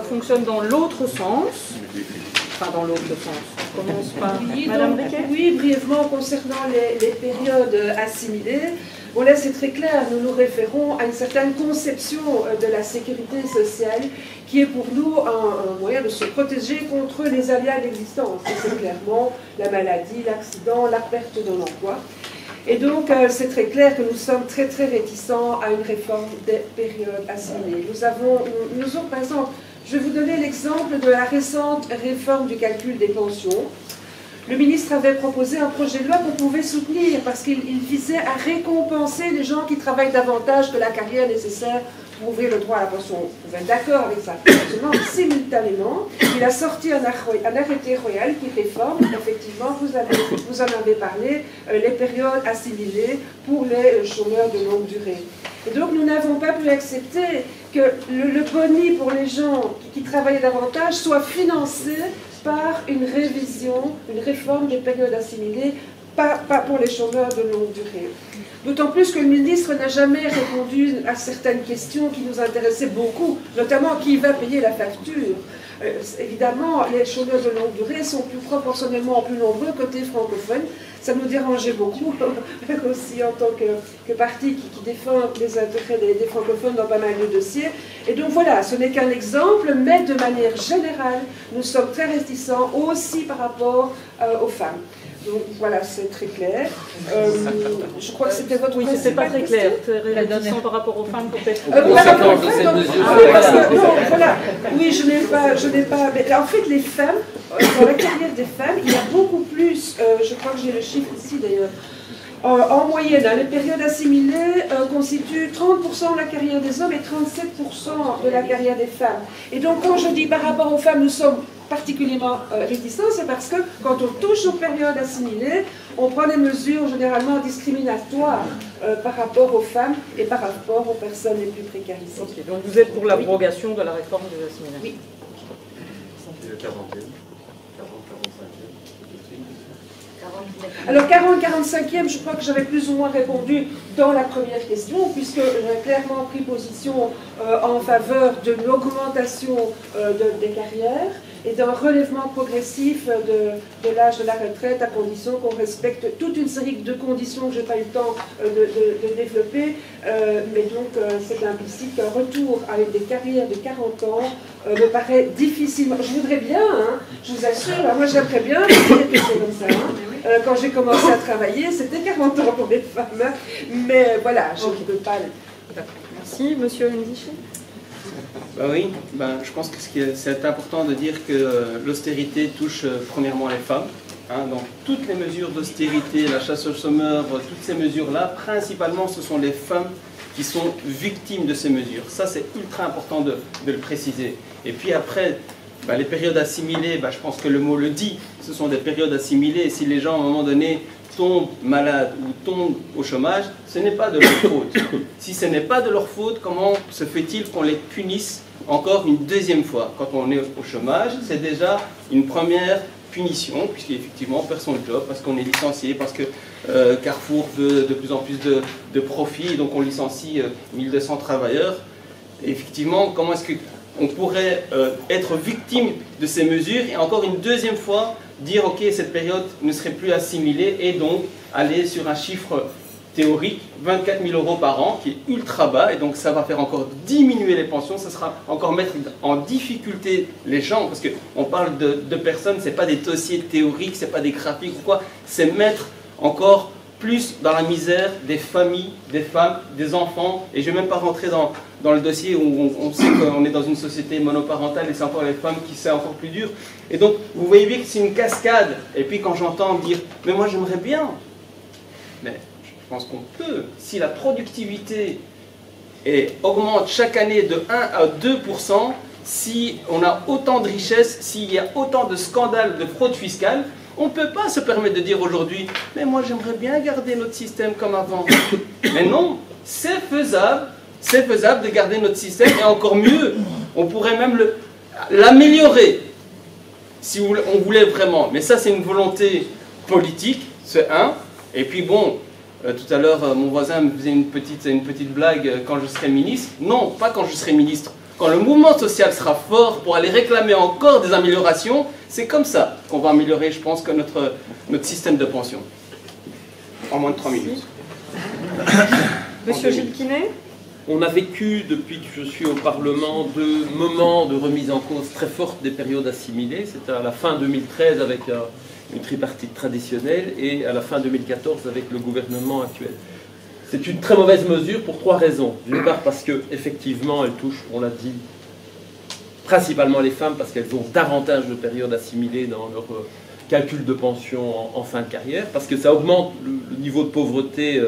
fonctionne dans l'autre sens. Enfin, dans l'autre sens. On commence par Madame Briquet. Oui, brièvement, concernant les périodes assimilées, bon là c'est très clair, nous nous référons à une certaine conception de la sécurité sociale qui est pour nous un moyen de se protéger contre les aléas d'existence. C'est clairement la maladie, l'accident, la perte de l'emploi. Et donc, c'est très clair que nous sommes très très réticents à une réforme des périodes assimilées. Nous avons, par exemple, je vais vous donner l'exemple de la récente réforme du calcul des pensions. Le ministre avait proposé un projet de loi qu'on pouvait soutenir parce qu'il visait à récompenser les gens qui travaillent davantage que la carrière nécessaire pour ouvrir le droit à la pension. On pouvait être d'accord avec ça. Seulement, simultanément, il a sorti un arrêté royal qui réforme, effectivement, vous en avez parlé, les périodes assimilées pour les chômeurs de longue durée. Et donc, nous n'avons pas pu accepter que le boni pour les gens qui travaillent davantage soit financé par une révision, une réforme des périodes assimilées, pas pour les chômeurs de longue durée. D'autant plus que le ministre n'a jamais répondu à certaines questions qui nous intéressaient beaucoup, notamment qui va payer la facture. Évidemment, les chômeurs de longue durée sont plus proportionnellement plus nombreux côté francophone. Ça nous dérangeait beaucoup, aussi en tant que parti qui défend les intérêts des francophones dans pas mal de dossiers. Et donc voilà, ce n'est qu'un exemple, mais de manière générale, nous sommes très réticents aussi par rapport aux femmes. Donc voilà, c'est très clair. Je crois que c'était votre Oui, c'était pas très clair. Très réticent par rapport aux femmes, peut-être. Voilà. Oui, je n'ai pas. Mais en fait, les femmes, dans la carrière des femmes, il y a beaucoup plus. Je crois que j'ai le chiffre ici d'ailleurs. En moyenne, les périodes assimilées constituent 30% de la carrière des hommes et 37% de la carrière des femmes. Et donc, quand je dis par rapport aux femmes, nous sommes particulièrement réticents, c'est parce que quand on touche aux périodes assimilées, on prend des mesures généralement discriminatoires par rapport aux femmes et par rapport aux personnes les plus précarisées. Okay, donc vous êtes pour l'abrogation de la réforme des assimilations? Oui. Le 40e. Alors 40-45e, je crois que j'avais plus ou moins répondu dans la première question, puisque j'ai clairement pris position en faveur d'une augmentation des carrières et d'un relèvement progressif de l'âge de la retraite à condition qu'on respecte toute une série de conditions que je n'ai pas eu le temps de développer, mais donc c'est implicite qu'un retour avec des carrières de 40 ans me paraît difficile. Je voudrais bien, hein, je vous assure, moi j'aimerais bien dire que c'est comme ça. Hein. Quand j'ai commencé à travailler, c'était 40 ans pour les femmes, mais voilà, je ne peux pas. Merci, monsieur Ndichy. Oui, je pense que c'est important de dire que l'austérité touche premièrement les femmes. Hein, donc toutes les mesures d'austérité, la chasse aux chômeurs, toutes ces mesures-là, principalement ce sont les femmes qui sont victimes de ces mesures. Ça c'est ultra important de le préciser. Et puis après, les périodes assimilées, je pense que le mot le dit, ce sont des périodes assimilées. Et si les gens à un moment donné tombent malades ou tombent au chômage, ce n'est pas de leur faute. Si ce n'est pas de leur faute, comment se fait-il qu'on les punisse encore une deuxième fois? Quand on est au chômage, c'est déjà une première punition, puisqu'effectivement on perd son job, parce qu'on est licencié, parce que Carrefour veut de plus en plus de profit, donc on licencie 1200 travailleurs. Et effectivement, comment est-ce que on pourrait être victime de ces mesures et encore une deuxième fois dire ok, cette période ne serait plus assimilée et donc aller sur un chiffre théorique, 24 000 € par an, qui est ultra bas, et donc ça va faire encore diminuer les pensions, ça sera encore mettre en difficulté les gens, parce qu'on parle de personnes, ce n'est pas des dossiers théoriques, ce n'est pas des graphiques ou quoi, c'est mettre encore plus dans la misère des familles, des femmes, des enfants, et je ne vais même pas rentrer dans le dossier où on sait qu'on est dans une société monoparentale et c'est encore les femmes qui c'est encore plus dur. Et donc, vous voyez bien que c'est une cascade. Et puis quand j'entends dire « mais moi j'aimerais bien », mais je pense qu'on peut, si la productivité augmente chaque année de 1 à 2%, si on a autant de richesses, s'il y a autant de scandales de fraude fiscale, on ne peut pas se permettre de dire aujourd'hui « mais moi j'aimerais bien garder notre système comme avant ». Mais non, c'est faisable de garder notre système, et encore mieux, on pourrait même l'améliorer, si on voulait vraiment. Mais ça, c'est une volonté politique, c'est un. Et puis bon, tout à l'heure, mon voisin me faisait une petite blague quand je serai ministre. Non, pas quand je serai ministre. Quand le mouvement social sera fort pour aller réclamer encore des améliorations, c'est comme ça qu'on va améliorer, je pense, que notre système de pension. En moins de 3 minutes. Monsieur Gilles Quinet ? On a vécu, depuis que je suis au Parlement, deux moments de remise en cause très forte des périodes assimilées. C'était à la fin 2013 avec une tripartite traditionnelle et à la fin 2014 avec le gouvernement actuel. C'est une très mauvaise mesure pour 3 raisons. D'une part parce qu'effectivement, elle touche, on l'a dit, principalement les femmes parce qu'elles ont davantage de périodes assimilées dans leur calcul de pension en fin de carrière, parce que ça augmente le niveau de pauvreté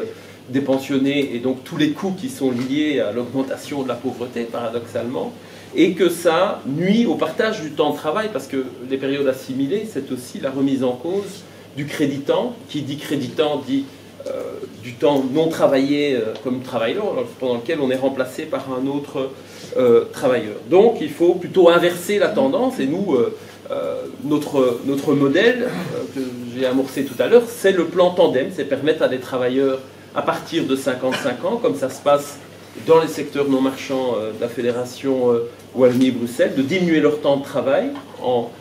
des pensionnés et donc tous les coûts qui sont liés à l'augmentation de la pauvreté, paradoxalement, et que ça nuit au partage du temps de travail, parce que les périodes assimilées, c'est aussi la remise en cause du créditant. Qui dit créditant dit du temps non travaillé comme travailleur, pendant lequel on est remplacé par un autre travailleur. Donc il faut plutôt inverser la tendance, et nous, notre modèle que j'ai amorcé tout à l'heure, c'est le plan tandem, c'est permettre à des travailleurs à partir de 55 ans, comme ça se passe dans les secteurs non marchands de la Fédération Wallonie-Bruxelles, de diminuer leur temps de travail en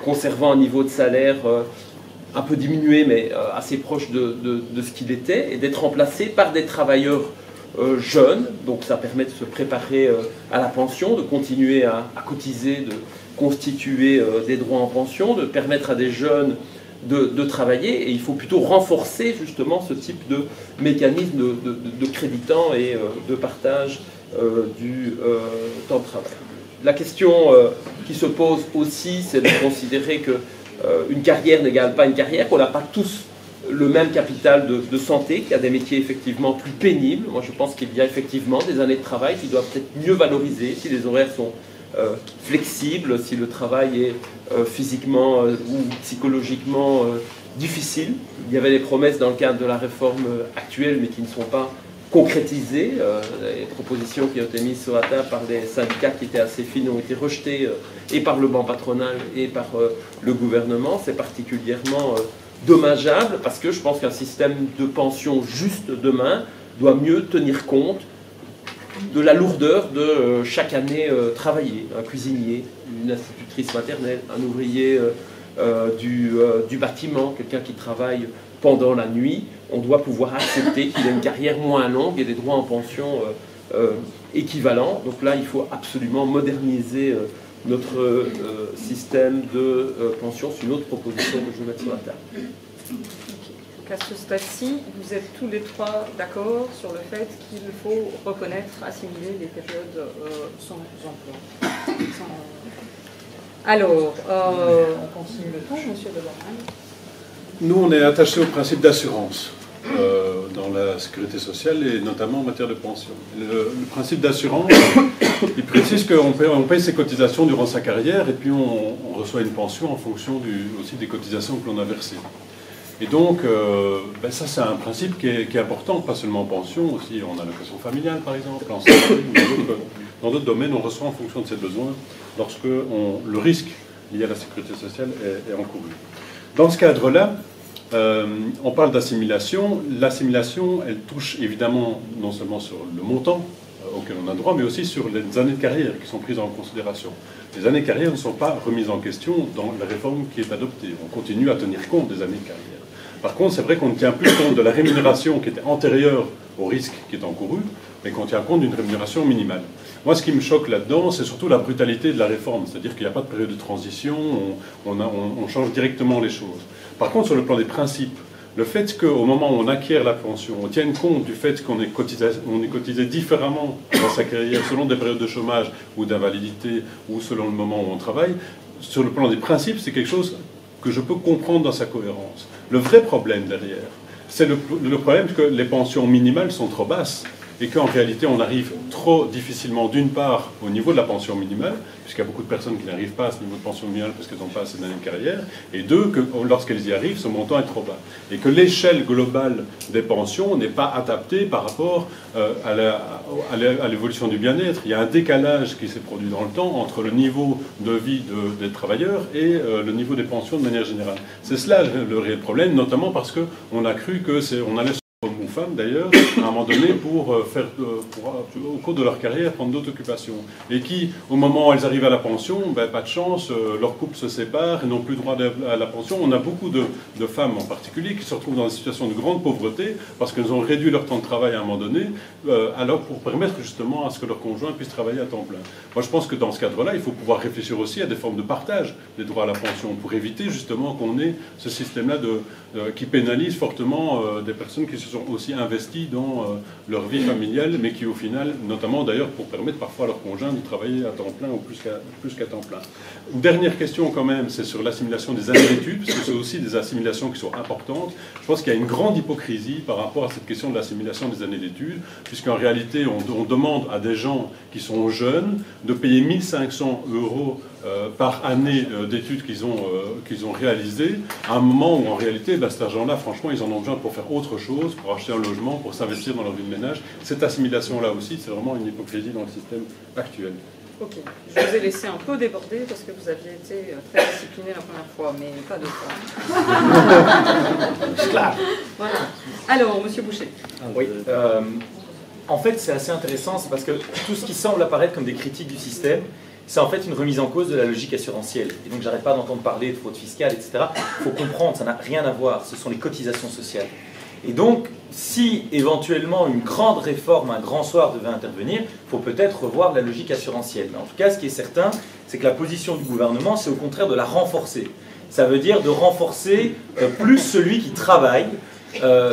conservant un niveau de salaire un peu diminué, mais assez proche de ce qu'il était, et d'être remplacé par des travailleurs jeunes. Donc ça permet de se préparer à la pension, de continuer à cotiser, de constituer des droits en pension, de permettre à des jeunes de travailler, et il faut plutôt renforcer justement ce type de mécanisme de créditant et de partage du temps de travail. La question qui se pose aussi, c'est de considérer que une carrière n'égale pas une carrière, qu'on n'a pas tous le même capital de santé, qu'il y a des métiers effectivement plus pénibles. Moi je pense qu'il y a effectivement des années de travail qui doivent être mieux valorisées, si les horaires sont flexible, si le travail est physiquement ou psychologiquement difficile. Il y avait des promesses dans le cadre de la réforme actuelle, mais qui ne sont pas concrétisées. Les propositions qui ont été mises sur la table par les syndicats qui étaient assez fines ont été rejetées et par le banc patronal et par le gouvernement. C'est particulièrement dommageable, parce que je pense qu'un système de pension juste demain doit mieux tenir compte de la lourdeur de chaque année travaillée. Un cuisinier, une institutrice maternelle, un ouvrier du bâtiment, quelqu'un qui travaille pendant la nuit, on doit pouvoir accepter qu'il ait une carrière moins longue et des droits en pension équivalents. Donc là, il faut absolument moderniser notre système de pension. C'est une autre proposition que je vais mettre sur la table. À ce stade-ci, vous êtes tous les trois d'accord sur le fait qu'il faut reconnaître, assimiler les périodes sans emploi. Alors, on continue le temps, monsieur Deborman. Nous, on est attachés au principe d'assurance dans la sécurité sociale et notamment en matière de pension. Le principe d'assurance, il précise qu'on paye ses cotisations durant sa carrière et puis on reçoit une pension en fonction aussi des cotisations que l'on a versées. Et donc, ça c'est un principe qui est important, pas seulement en pension, aussi en allocation familiale par exemple, en santé, ou dans d'autres domaines, on reçoit en fonction de ses besoins lorsque le risque lié à la sécurité sociale est encouru. Dans ce cadre-là, on parle d'assimilation. L'assimilation, elle touche évidemment non seulement sur le montant auxquelles on a droit, mais aussi sur les années de carrière qui sont prises en considération. Les années de carrière ne sont pas remises en question dans la réforme qui est adoptée. On continue à tenir compte des années de carrière. Par contre, c'est vrai qu'on ne tient plus compte de la rémunération qui était antérieure au risque qui est encouru, mais qu'on tient compte d'une rémunération minimale. Moi, ce qui me choque là-dedans, c'est surtout la brutalité de la réforme. C'est-à-dire qu'il n'y a pas de période de transition, on change directement les choses. Par contre, sur le plan des principes, le fait qu'au moment où on acquiert la pension, on tienne compte du fait qu'on est cotisé différemment dans sa carrière selon des périodes de chômage ou d'invalidité ou selon le moment où on travaille, sur le plan des principes, c'est quelque chose que je peux comprendre dans sa cohérence. Le vrai problème derrière, c'est le problème que les pensions minimales sont trop basses et qu'en réalité on arrive trop difficilement d'une part au niveau de la pension minimale, puisqu'il y a beaucoup de personnes qui n'arrivent pas à ce niveau de pension minimale parce qu'elles n'ont pas assez d'années de carrière, et deux, que lorsqu'elles y arrivent, ce montant est trop bas. Et que l'échelle globale des pensions n'est pas adaptée par rapport à l'évolution du bien-être. Il y a un décalage qui s'est produit dans le temps entre le niveau de vie des travailleurs et le niveau des pensions de manière générale. C'est cela le réel problème, notamment parce qu'on a cru qu'on allait hommes ou femmes d'ailleurs, à un moment donné, pour au cours de leur carrière, prendre d'autres occupations. Et qui, au moment où elles arrivent à la pension, ben, pas de chance, leur couple se sépare et n'ont plus droit à la pension. On a beaucoup de femmes en particulier qui se retrouvent dans des situations de grande pauvreté parce qu'elles ont réduit leur temps de travail à un moment donné, alors pour permettre justement à ce que leur conjoint puisse travailler à temps plein. Moi, je pense que dans ce cadre-là, il faut pouvoir réfléchir aussi à des formes de partage des droits à la pension pour éviter justement qu'on ait ce système-là qui pénalise fortement des personnes qui se sont aussi investies dans leur vie familiale, mais qui au final, notamment d'ailleurs pour permettre parfois à leurs conjoints de travailler à temps plein ou plus qu'à temps plein. Une dernière question quand même, c'est sur l'assimilation des années d'études, parce que c'est aussi des assimilations qui sont importantes. Je pense qu'il y a une grande hypocrisie par rapport à cette question de l'assimilation des années d'études, puisqu'en réalité on demande à des gens qui sont jeunes de payer 1 500 € par année d'études qu'ils ont réalisées, à un moment où en réalité, ben, cet argent-là, franchement, ils en ont besoin pour faire autre chose, pour acheter un logement, pour s'investir dans leur vie de ménage. Cette assimilation-là aussi, c'est vraiment une hypocrisie dans le système actuel. Ok, je vous ai laissé un peu déborder parce que vous aviez été très discipliné la première fois, mais pas deux fois. Voilà. Alors, Monsieur Boucher. Oui. En fait, c'est assez intéressant, c'est parce que tout ce qui semble apparaître comme des critiques du système, c'est en fait une remise en cause de la logique assurantielle. Et donc, j'arrête pas d'entendre parler de fraude fiscale, etc. Il faut comprendre, ça n'a rien à voir. Ce sont les cotisations sociales. Et donc, si éventuellement une grande réforme, un grand soir devait intervenir, il faut peut-être revoir la logique assurantielle. Mais en tout cas, ce qui est certain, c'est que la position du gouvernement, c'est au contraire de la renforcer. Ça veut dire de renforcer plus celui qui travaille,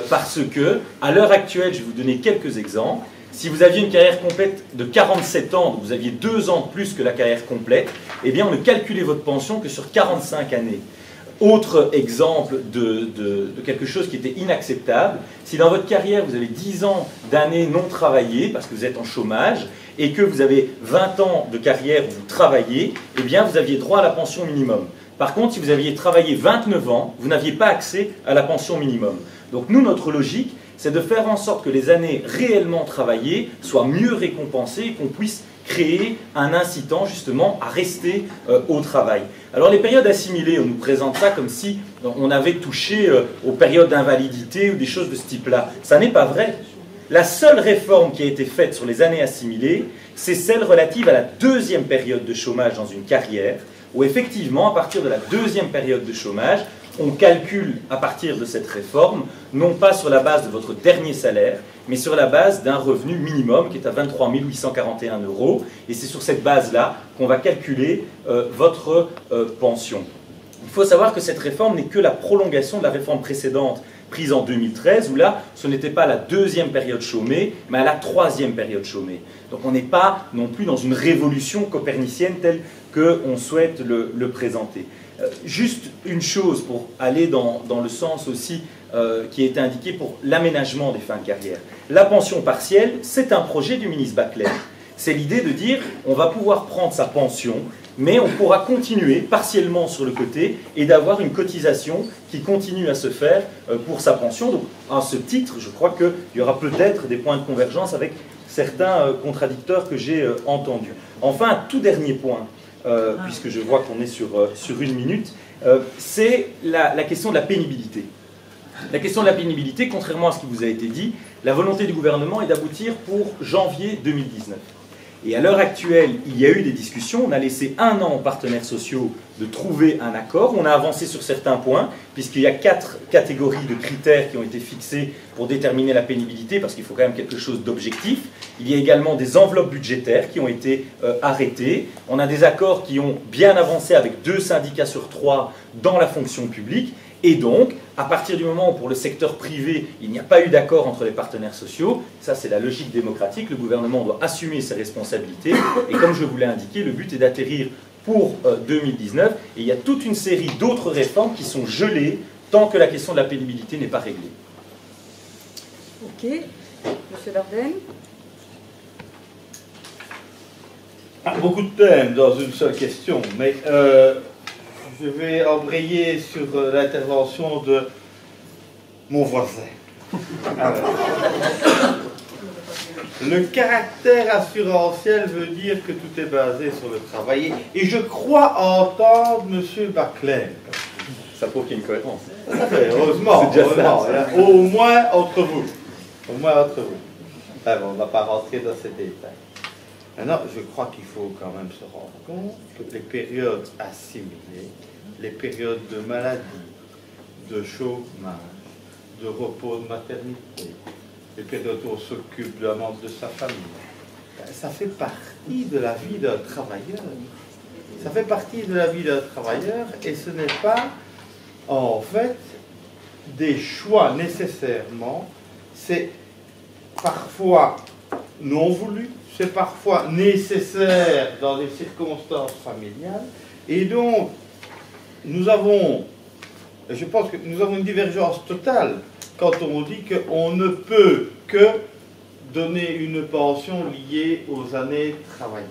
parce que, à l'heure actuelle, je vais vous donner quelques exemples. Si vous aviez une carrière complète de 47 ans, donc vous aviez 2 ans de plus que la carrière complète, eh bien on ne calculait votre pension que sur 45 années. Autre exemple de quelque chose qui était inacceptable, si dans votre carrière vous avez 10 ans d'années non travaillées, parce que vous êtes en chômage, et que vous avez 20 ans de carrière où vous travaillez, eh bien vous aviez droit à la pension minimum. Par contre, si vous aviez travaillé 29 ans, vous n'aviez pas accès à la pension minimum. Donc nous, notre logique, c'est de faire en sorte que les années réellement travaillées soient mieux récompensées et qu'on puisse créer un incitant justement à rester au travail. Alors les périodes assimilées, on nous présente ça comme si on avait touché aux périodes d'invalidité ou des choses de ce type-là. Ça n'est pas vrai. La seule réforme qui a été faite sur les années assimilées, c'est celle relative à la 2e période de chômage dans une carrière, où effectivement, à partir de la 2e période de chômage, on calcule à partir de cette réforme, non pas sur la base de votre dernier salaire, mais sur la base d'un revenu minimum qui est à 23 841 €. Et c'est sur cette base-là qu'on va calculer votre pension. Il faut savoir que cette réforme n'est que la prolongation de la réforme précédente prise en 2013, où là, ce n'était pas la 2e période chômée, mais à la 3e période chômée. Donc on n'est pas non plus dans une révolution copernicienne telle qu'on souhaite le présenter. Juste une chose pour aller dans le sens aussi qui a été indiqué pour l'aménagement des fins de carrière. La pension partielle, c'est un projet du ministre Baclen. C'est l'idée de dire on va pouvoir prendre sa pension, mais on pourra continuer partiellement sur le côté et d'avoir une cotisation qui continue à se faire pour sa pension. Donc à ce titre, je crois qu'il y aura peut-être des points de convergence avec certains contradicteurs que j'ai entendus. Enfin, un tout dernier point, puisque je vois qu'on est sur 1 minute, c'est la question de la pénibilité. La question de la pénibilité, contrairement à ce qui vous a été dit, la volonté du gouvernement est d'aboutir pour janvier 2019. Et à l'heure actuelle, il y a eu des discussions, on a laissé 1 an aux partenaires sociaux de trouver un accord, on a avancé sur certains points, puisqu'il y a 4 catégories de critères qui ont été fixés pour déterminer la pénibilité, parce qu'il faut quand même quelque chose d'objectif. Il y a également des enveloppes budgétaires qui ont été arrêtées. On a des accords qui ont bien avancé avec 2 syndicats sur 3 dans la fonction publique. Et donc, à partir du moment où pour le secteur privé, il n'y a pas eu d'accord entre les partenaires sociaux, ça c'est la logique démocratique, le gouvernement doit assumer ses responsabilités. Et comme je vous l'ai indiqué, le but est d'atterrir pour 2019. Et il y a toute une série d'autres réformes qui sont gelées tant que la question de la pénibilité n'est pas réglée. Ok. Monsieur Dardenne. Beaucoup de thèmes dans une seule question, mais je vais embrayer sur l'intervention de mon voisin. Alors, le caractère assurantiel veut dire que tout est basé sur le travail. Et je crois entendre M. Baclaine. Ça prouve qu'il y a une cohérence. Heureusement, heureusement, au moins entre vous. Au moins entre vous. Enfin, on ne va pas rentrer dans ces détails. Maintenant, je crois qu'il faut quand même se rendre compte que les périodes assimilées, les périodes de maladie, de chômage, de repos de maternité, les périodes où on s'occupe de la membre de sa famille, ça fait partie de la vie d'un travailleur. Ça fait partie de la vie d'un travailleur et ce n'est pas, en fait, des choix nécessairement. C'est parfois non voulu, c'est parfois nécessaire dans des circonstances familiales. Et donc, je pense que nous avons une divergence totale quand on dit qu'on ne peut que donner une pension liée aux années travaillées.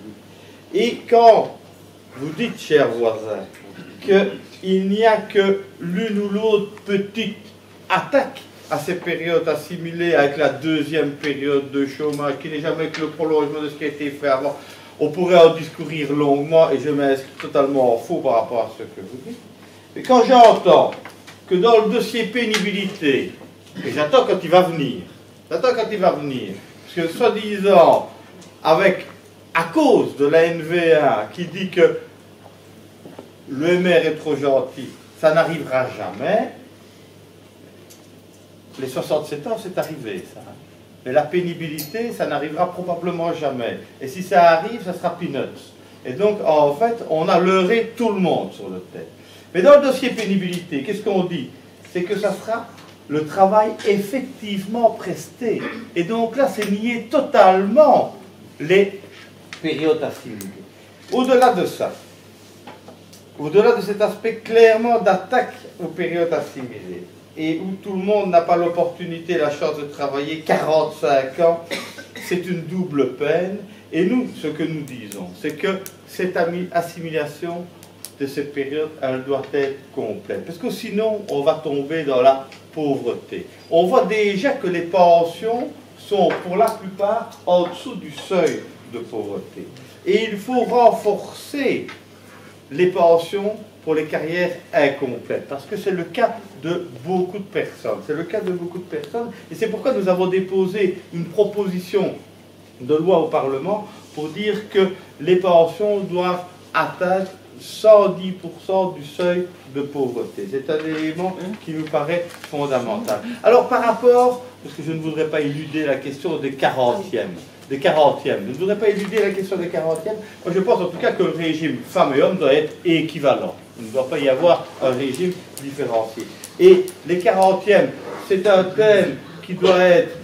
Et quand vous dites, chers voisins, qu'il n'y a que l'une ou l'autre petite attaque à ces périodes assimilées avec la deuxième période de chômage, qui n'est jamais que le prolongement de ce qui a été fait avant, on pourrait en discourir longuement, et je m'inscris totalement en faux par rapport à ce que vous dites. Mais quand j'entends que dans le dossier pénibilité, et j'attends quand il va venir, parce que soi-disant, à cause de la NVA qui dit que le maire est trop gentil, ça n'arrivera jamais. Les 67 ans, c'est arrivé, ça. Mais la pénibilité, ça n'arrivera probablement jamais. Et si ça arrive, ça sera peanuts. Et donc, en fait, on a leurré tout le monde sur le thème. Mais dans le dossier pénibilité, qu'est-ce qu'on dit? C'est que ça sera le travail effectivement presté. Et donc là, c'est nier totalement les périodes assimilées. Au-delà de ça, au-delà de cet aspect clairement d'attaque aux périodes assimilées, et où tout le monde n'a pas l'opportunité, la chance de travailler 45 ans, c'est une double peine. Et nous, ce que nous disons, c'est que cette assimilation de cette période, elle doit être complète. Parce que sinon, on va tomber dans la pauvreté. On voit déjà que les pensions sont, pour la plupart, en dessous du seuil de pauvreté. Et il faut renforcer les pensions pour les carrières incomplètes, parce que c'est le cas de beaucoup de personnes. C'est le cas de beaucoup de personnes, et c'est pourquoi nous avons déposé une proposition de loi au Parlement pour dire que les pensions doivent atteindre 110% du seuil de pauvreté. C'est un élément qui nous paraît fondamental. Alors par rapport, parce que je ne voudrais pas éluder la question des 40e, je ne voudrais pas éluder la question des 40e, moi je pense en tout cas que le régime femmes et hommes doit être équivalent. Il ne doit pas y avoir un régime différencié. Et les 40e, c'est un thème qui doit être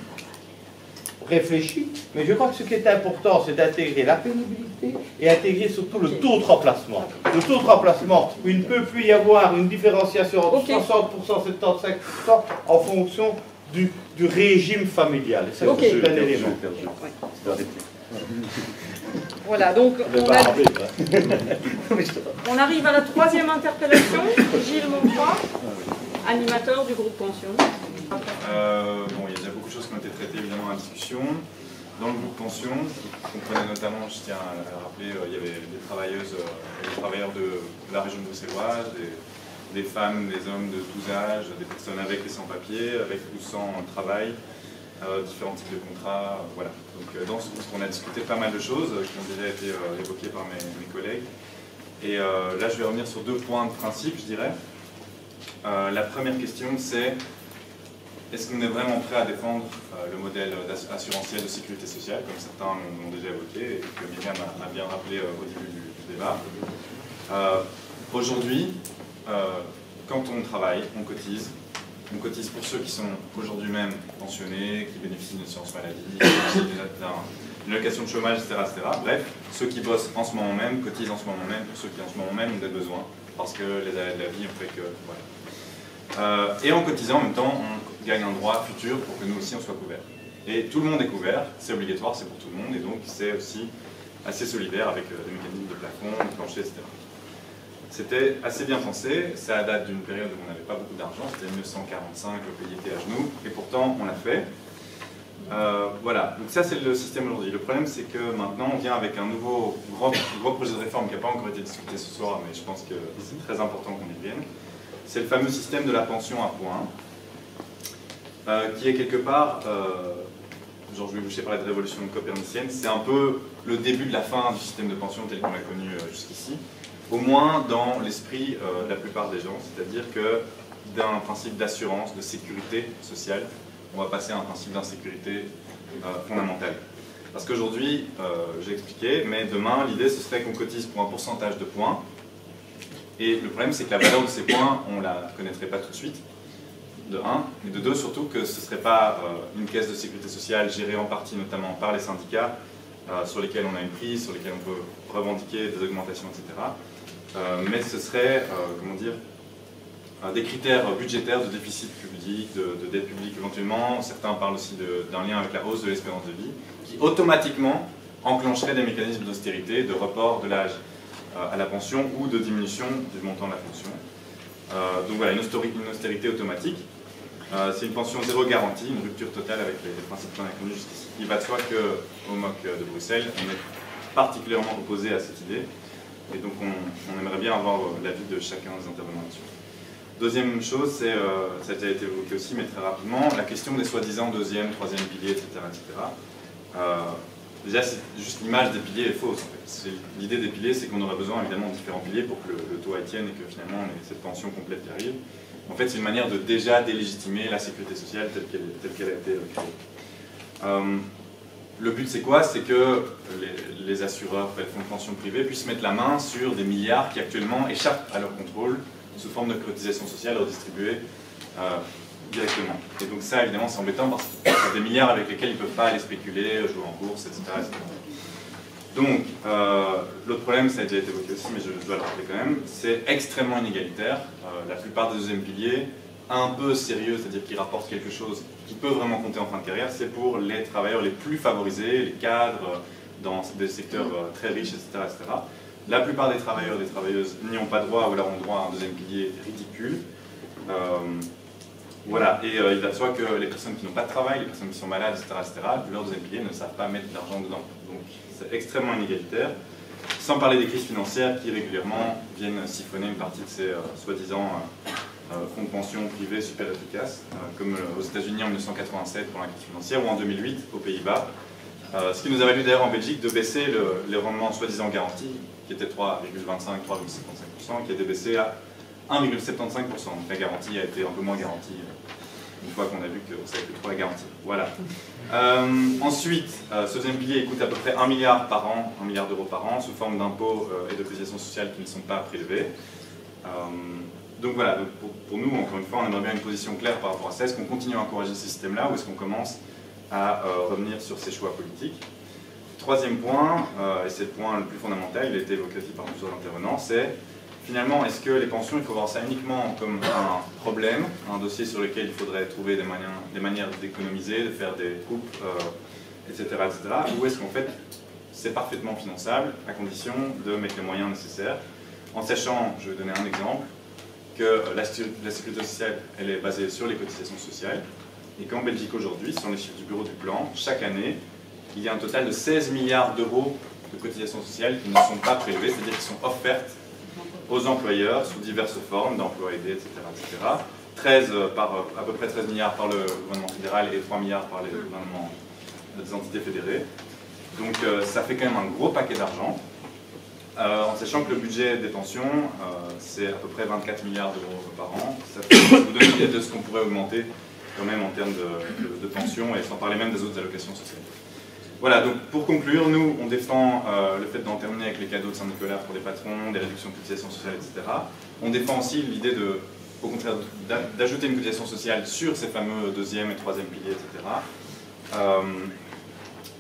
réfléchi, mais je crois que ce qui est important, c'est d'intégrer la pénibilité et intégrer surtout le taux de remplacement. Le taux de remplacement, où il ne peut plus y avoir une différenciation entre 60%, 75% en fonction du régime familial. C'est un élément. Voilà, donc on arrive à la 3e interpellation. Gilles Monfroy, animateur du groupe Pension. Bon, il y a déjà beaucoup de choses qui ont été traitées évidemment en discussion. Dans le groupe Pension, vous comprenez notamment, je tiens à rappeler, il y avait des travailleuses et des travailleurs de la région bruxelloise, des femmes, des hommes de tous âges, des personnes avec et sans papier, avec ou sans travail, différents types de contrats, voilà. Donc dans ce groupe, on a discuté pas mal de choses qui ont déjà été évoquées par mes collègues. Et là, je vais revenir sur 2 points de principe, je dirais. La première question, c'est est-ce qu'on est vraiment prêt à défendre le modèle assurantiel de sécurité sociale, comme certains l'ont déjà évoqué, et que Myriam a bien rappelé au début du débat. Aujourd'hui, quand on travaille, on cotise. On cotise pour ceux qui sont aujourd'hui même pensionnés, qui bénéficient d'une assurance maladie, d'une allocation de chômage, etc., etc. Bref, ceux qui bossent en ce moment même, cotisent en ce moment même pour ceux qui en ce moment même ont des besoins, parce que les aléas de la vie ont fait que... Voilà. Et en cotisant, en même temps, on gagne un droit futur pour que nous aussi on soit couverts. Et tout le monde est couvert, c'est obligatoire, c'est pour tout le monde, et donc c'est aussi assez solidaire avec des mécanismes de plafond, de plancher, etc. C'était assez bien pensé, ça date d'une période où on n'avait pas beaucoup d'argent, c'était 1945, le pays était à genoux, et pourtant on l'a fait. Voilà, donc ça c'est le système aujourd'hui. Le problème c'est que maintenant on vient avec un nouveau gros projet de réforme qui n'a pas encore été discuté ce soir, mais je pense que c'est très important qu'on y vienne. C'est le fameux système de la pension à points, qui est quelque part, Georges Boucher parlait de révolution copernicienne, c'est un peu le début de la fin du système de pension tel qu'on l'a connu jusqu'ici. Au moins dans l'esprit de la plupart des gens, c'est-à-dire que d'un principe d'assurance, de sécurité sociale, on va passer à un principe d'insécurité fondamentale. Parce qu'aujourd'hui, j'ai expliqué, mais demain, l'idée ce serait qu'on cotise pour un pourcentage de points, et le problème c'est que la valeur de ces points, on ne la connaîtrait pas tout de suite, de 1, et de 2 surtout que ce ne serait pas une caisse de sécurité sociale gérée en partie notamment par les syndicats, sur lesquels on a une prise, sur lesquels on peut revendiquer des augmentations, etc. Mais ce serait, comment dire, des critères budgétaires de déficit public, de dette publique éventuellement. Certains parlent aussi d'un lien avec la hausse de l'espérance de vie, qui automatiquement enclencherait des mécanismes d'austérité, de report de l'âge à la pension ou de diminution du montant de la pension. Donc voilà, une austérité automatique. C'est une pension zéro garantie, une rupture totale avec les principes qu'on a connus jusqu'ici. Il va de soi qu'au MOC de Bruxelles, on est particulièrement opposé à cette idée. Et donc on aimerait bien avoir l'avis de chacun des intervenants là-dessus. Deuxième chose, ça a déjà été évoqué aussi, mais très rapidement, la question des soi-disant deuxième, troisième piliers, etc. Déjà, juste l'image des piliers est fausse. En fait. L'idée des piliers, c'est qu'on aurait besoin évidemment de différents piliers pour que le taux tienne et que finalement on ait cette pension complète qui arrive. En fait, c'est une manière de déjà délégitimer la sécurité sociale telle qu'elle a été créée. Le but, c'est quoi? C'est que les assureurs, les fonds de pension privés puissent mettre la main sur des milliards qui actuellement échappent à leur contrôle sous forme de cotisation sociale redistribuée directement. Et donc ça, évidemment, c'est embêtant parce que c'est des milliards avec lesquels ils ne peuvent pas aller spéculer, jouer en bourse, etc. Donc, l'autre problème, ça a déjà été évoqué aussi, mais je dois le rappeler quand même, c'est extrêmement inégalitaire. La plupart des deuxièmes piliers, un peu sérieux, c'est-à-dire qui rapportent quelque chose qui peut vraiment compter en fin de carrière, c'est pour les travailleurs les plus favorisés, les cadres, dans des secteurs très riches, etc., etc. La plupart des travailleurs et des travailleuses n'y ont pas droit ou alors ont droit à un deuxième pilier ridicule. Voilà, et il va de soi que les personnes qui n'ont pas de travail, les personnes qui sont malades, etc., leur deuxième pilier ne savent pas mettre de l'argent dedans. Donc c'est extrêmement inégalitaire, sans parler des crises financières qui régulièrement viennent siphonner une partie de ces soi-disant fonds de pension privés super efficaces, comme aux États-Unis en 1987 pour la crise financière ou en 2008 aux Pays-Bas. Ce qui nous a valu d'ailleurs en Belgique de baisser les rendements soi-disant garantis, qui étaient 3,25-3,75%, qui a été baissé à 1,75%. Donc la garantie a été un peu moins garantie une fois qu'on a vu que ça n'était plus trop la garantie. Voilà. Ensuite, ce deuxième pilier coûte à peu près 1 milliard par an, 1 milliard d'euros par an, sous forme d'impôts et de cotisations sociales qui ne sont pas prélevées. Donc voilà, donc pour nous, encore une fois, on aimerait bien une position claire par rapport à ça. Est-ce qu'on continue à encourager ce système-là ou est-ce qu'on commence à revenir sur ses choix politiques? Troisième point, et c'est le point le plus fondamental, il a été évoqué aussi par plusieurs intervenants, c'est finalement, est-ce que les pensions, il faut voir ça uniquement comme un problème, un dossier sur lequel il faudrait trouver des manières d'économiser, de faire des coupes, etc., ou est-ce qu'en fait, c'est parfaitement finançable, à condition de mettre les moyens nécessaires, en sachant, je vais donner un exemple, que la sécurité sociale, elle est basée sur les cotisations sociales, et qu'en Belgique aujourd'hui, selon les chiffres du bureau du plan, chaque année, il y a un total de 16 milliards d'euros de cotisations sociales qui ne sont pas prélevées, c'est-à-dire qui sont offertes aux employeurs sous diverses formes d'emplois aidés, etc., etc. 13 à peu près 13 milliards par le gouvernement fédéral et 3 milliards par les gouvernements des entités fédérées. Donc ça fait quand même un gros paquet d'argent, en sachant que le budget des pensions, c'est à peu près 24 milliards d'euros par an. Ça vous donne une idée de ce qu'on pourrait augmenter quand même en termes de pensions, et sans parler même des autres allocations sociales. Voilà, donc pour conclure, nous, on défend le fait d'en terminer avec les cadeaux de Saint-Nicolas pour les patrons, des réductions de cotisations sociales, etc. On défend aussi l'idée de, au contraire, d'ajouter une cotisation sociale sur ces fameux deuxième et troisième piliers, etc.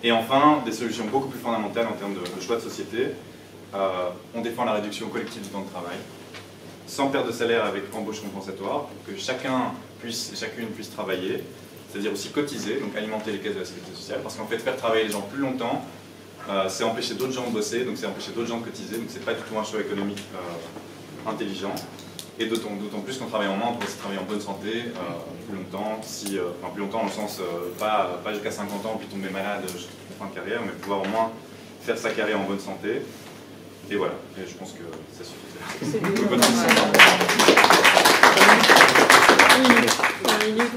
Et enfin, des solutions beaucoup plus fondamentales en termes de choix de société. On défend la réduction collective du temps de travail, sans perte de salaire avec embauche compensatoire, pour que chacun puisse et chacune puisse travailler, c'est-à-dire aussi cotiser, donc alimenter les caisses de la sécurité sociale, parce qu'en fait, faire travailler les gens plus longtemps, c'est empêcher d'autres gens de bosser, donc c'est empêcher d'autres gens de cotiser, donc c'est pas du tout un choix économique intelligent. Et d'autant plus qu'en travaillant moins, on peut aussi travailler en bonne santé plus longtemps, enfin plus longtemps dans le sens pas jusqu'à 50 ans puis tomber malade en fin de carrière, mais pouvoir au moins faire sa carrière en bonne santé. Et voilà, et je pense que ça suffit.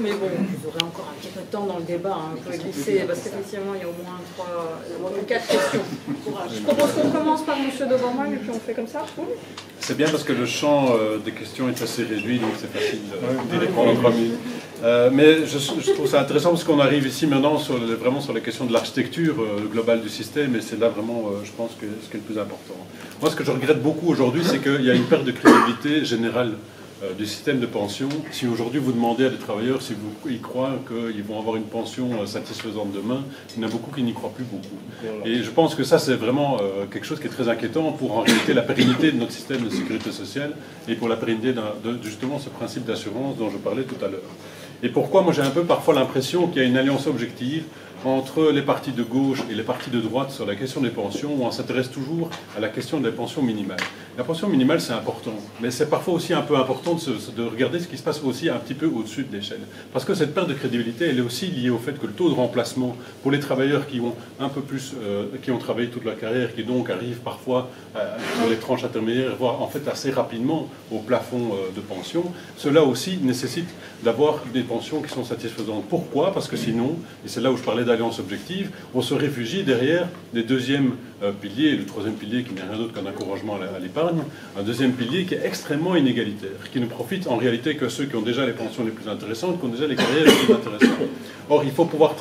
Mais bon, vous aurez encore un petit peu de temps dans le débat, hein, vous pouvez glisser, parce qu'effectivement, il y a au moins 4 questions. Je propose qu'on commence par M. Doberman, et puis on fait comme ça. C'est bien parce que le champ des questions est assez réduit, donc c'est facile d'y répondre en 3 minutes. Mais je trouve ça intéressant parce qu'on arrive ici maintenant vraiment sur les questions de l'architecture globale du système, et c'est là vraiment, je pense, que ce qui est le plus important. Moi, ce que je regrette beaucoup aujourd'hui, c'est qu'il y a une perte de crédibilité générale du système de pension. Si aujourd'hui vous demandez à des travailleurs si ils croient qu'ils vont avoir une pension satisfaisante demain, il y en a beaucoup qui n'y croient plus beaucoup. Et je pense que ça, c'est vraiment quelque chose qui est très inquiétant pour en réalité la pérennité de notre système de sécurité sociale et pour la pérennité de justement ce principe d'assurance dont je parlais tout à l'heure. Et pourquoi moi j'ai un peu parfois l'impression qu'il y a une alliance objective entre les partis de gauche et les partis de droite sur la question des pensions, où on s'intéresse toujours à la question des pensions minimales. La pension minimale, c'est important, mais c'est parfois aussi un peu important de regarder ce qui se passe aussi un petit peu au-dessus de l'échelle. Parce que cette perte de crédibilité, elle est aussi liée au fait que le taux de remplacement pour les travailleurs qui ont un peu plus, qui ont travaillé toute leur carrière, qui donc arrivent parfois sur les tranches intermédiaires, voire en fait assez rapidement au plafond de pension, cela aussi nécessite d'avoir des pensions qui sont satisfaisantes. Pourquoi? Parce que sinon, et c'est là où je parlais d'alliance objective, on se réfugie derrière les deuxièmes piliers, et le troisième pilier qui n'est rien d'autre qu'un encouragement à l'épargne, un deuxième pilier qui est extrêmement inégalitaire, qui ne profite en réalité que ceux qui ont déjà les pensions les plus intéressantes, qui ont déjà les carrières les plus intéressantes. Or, il faut pouvoir...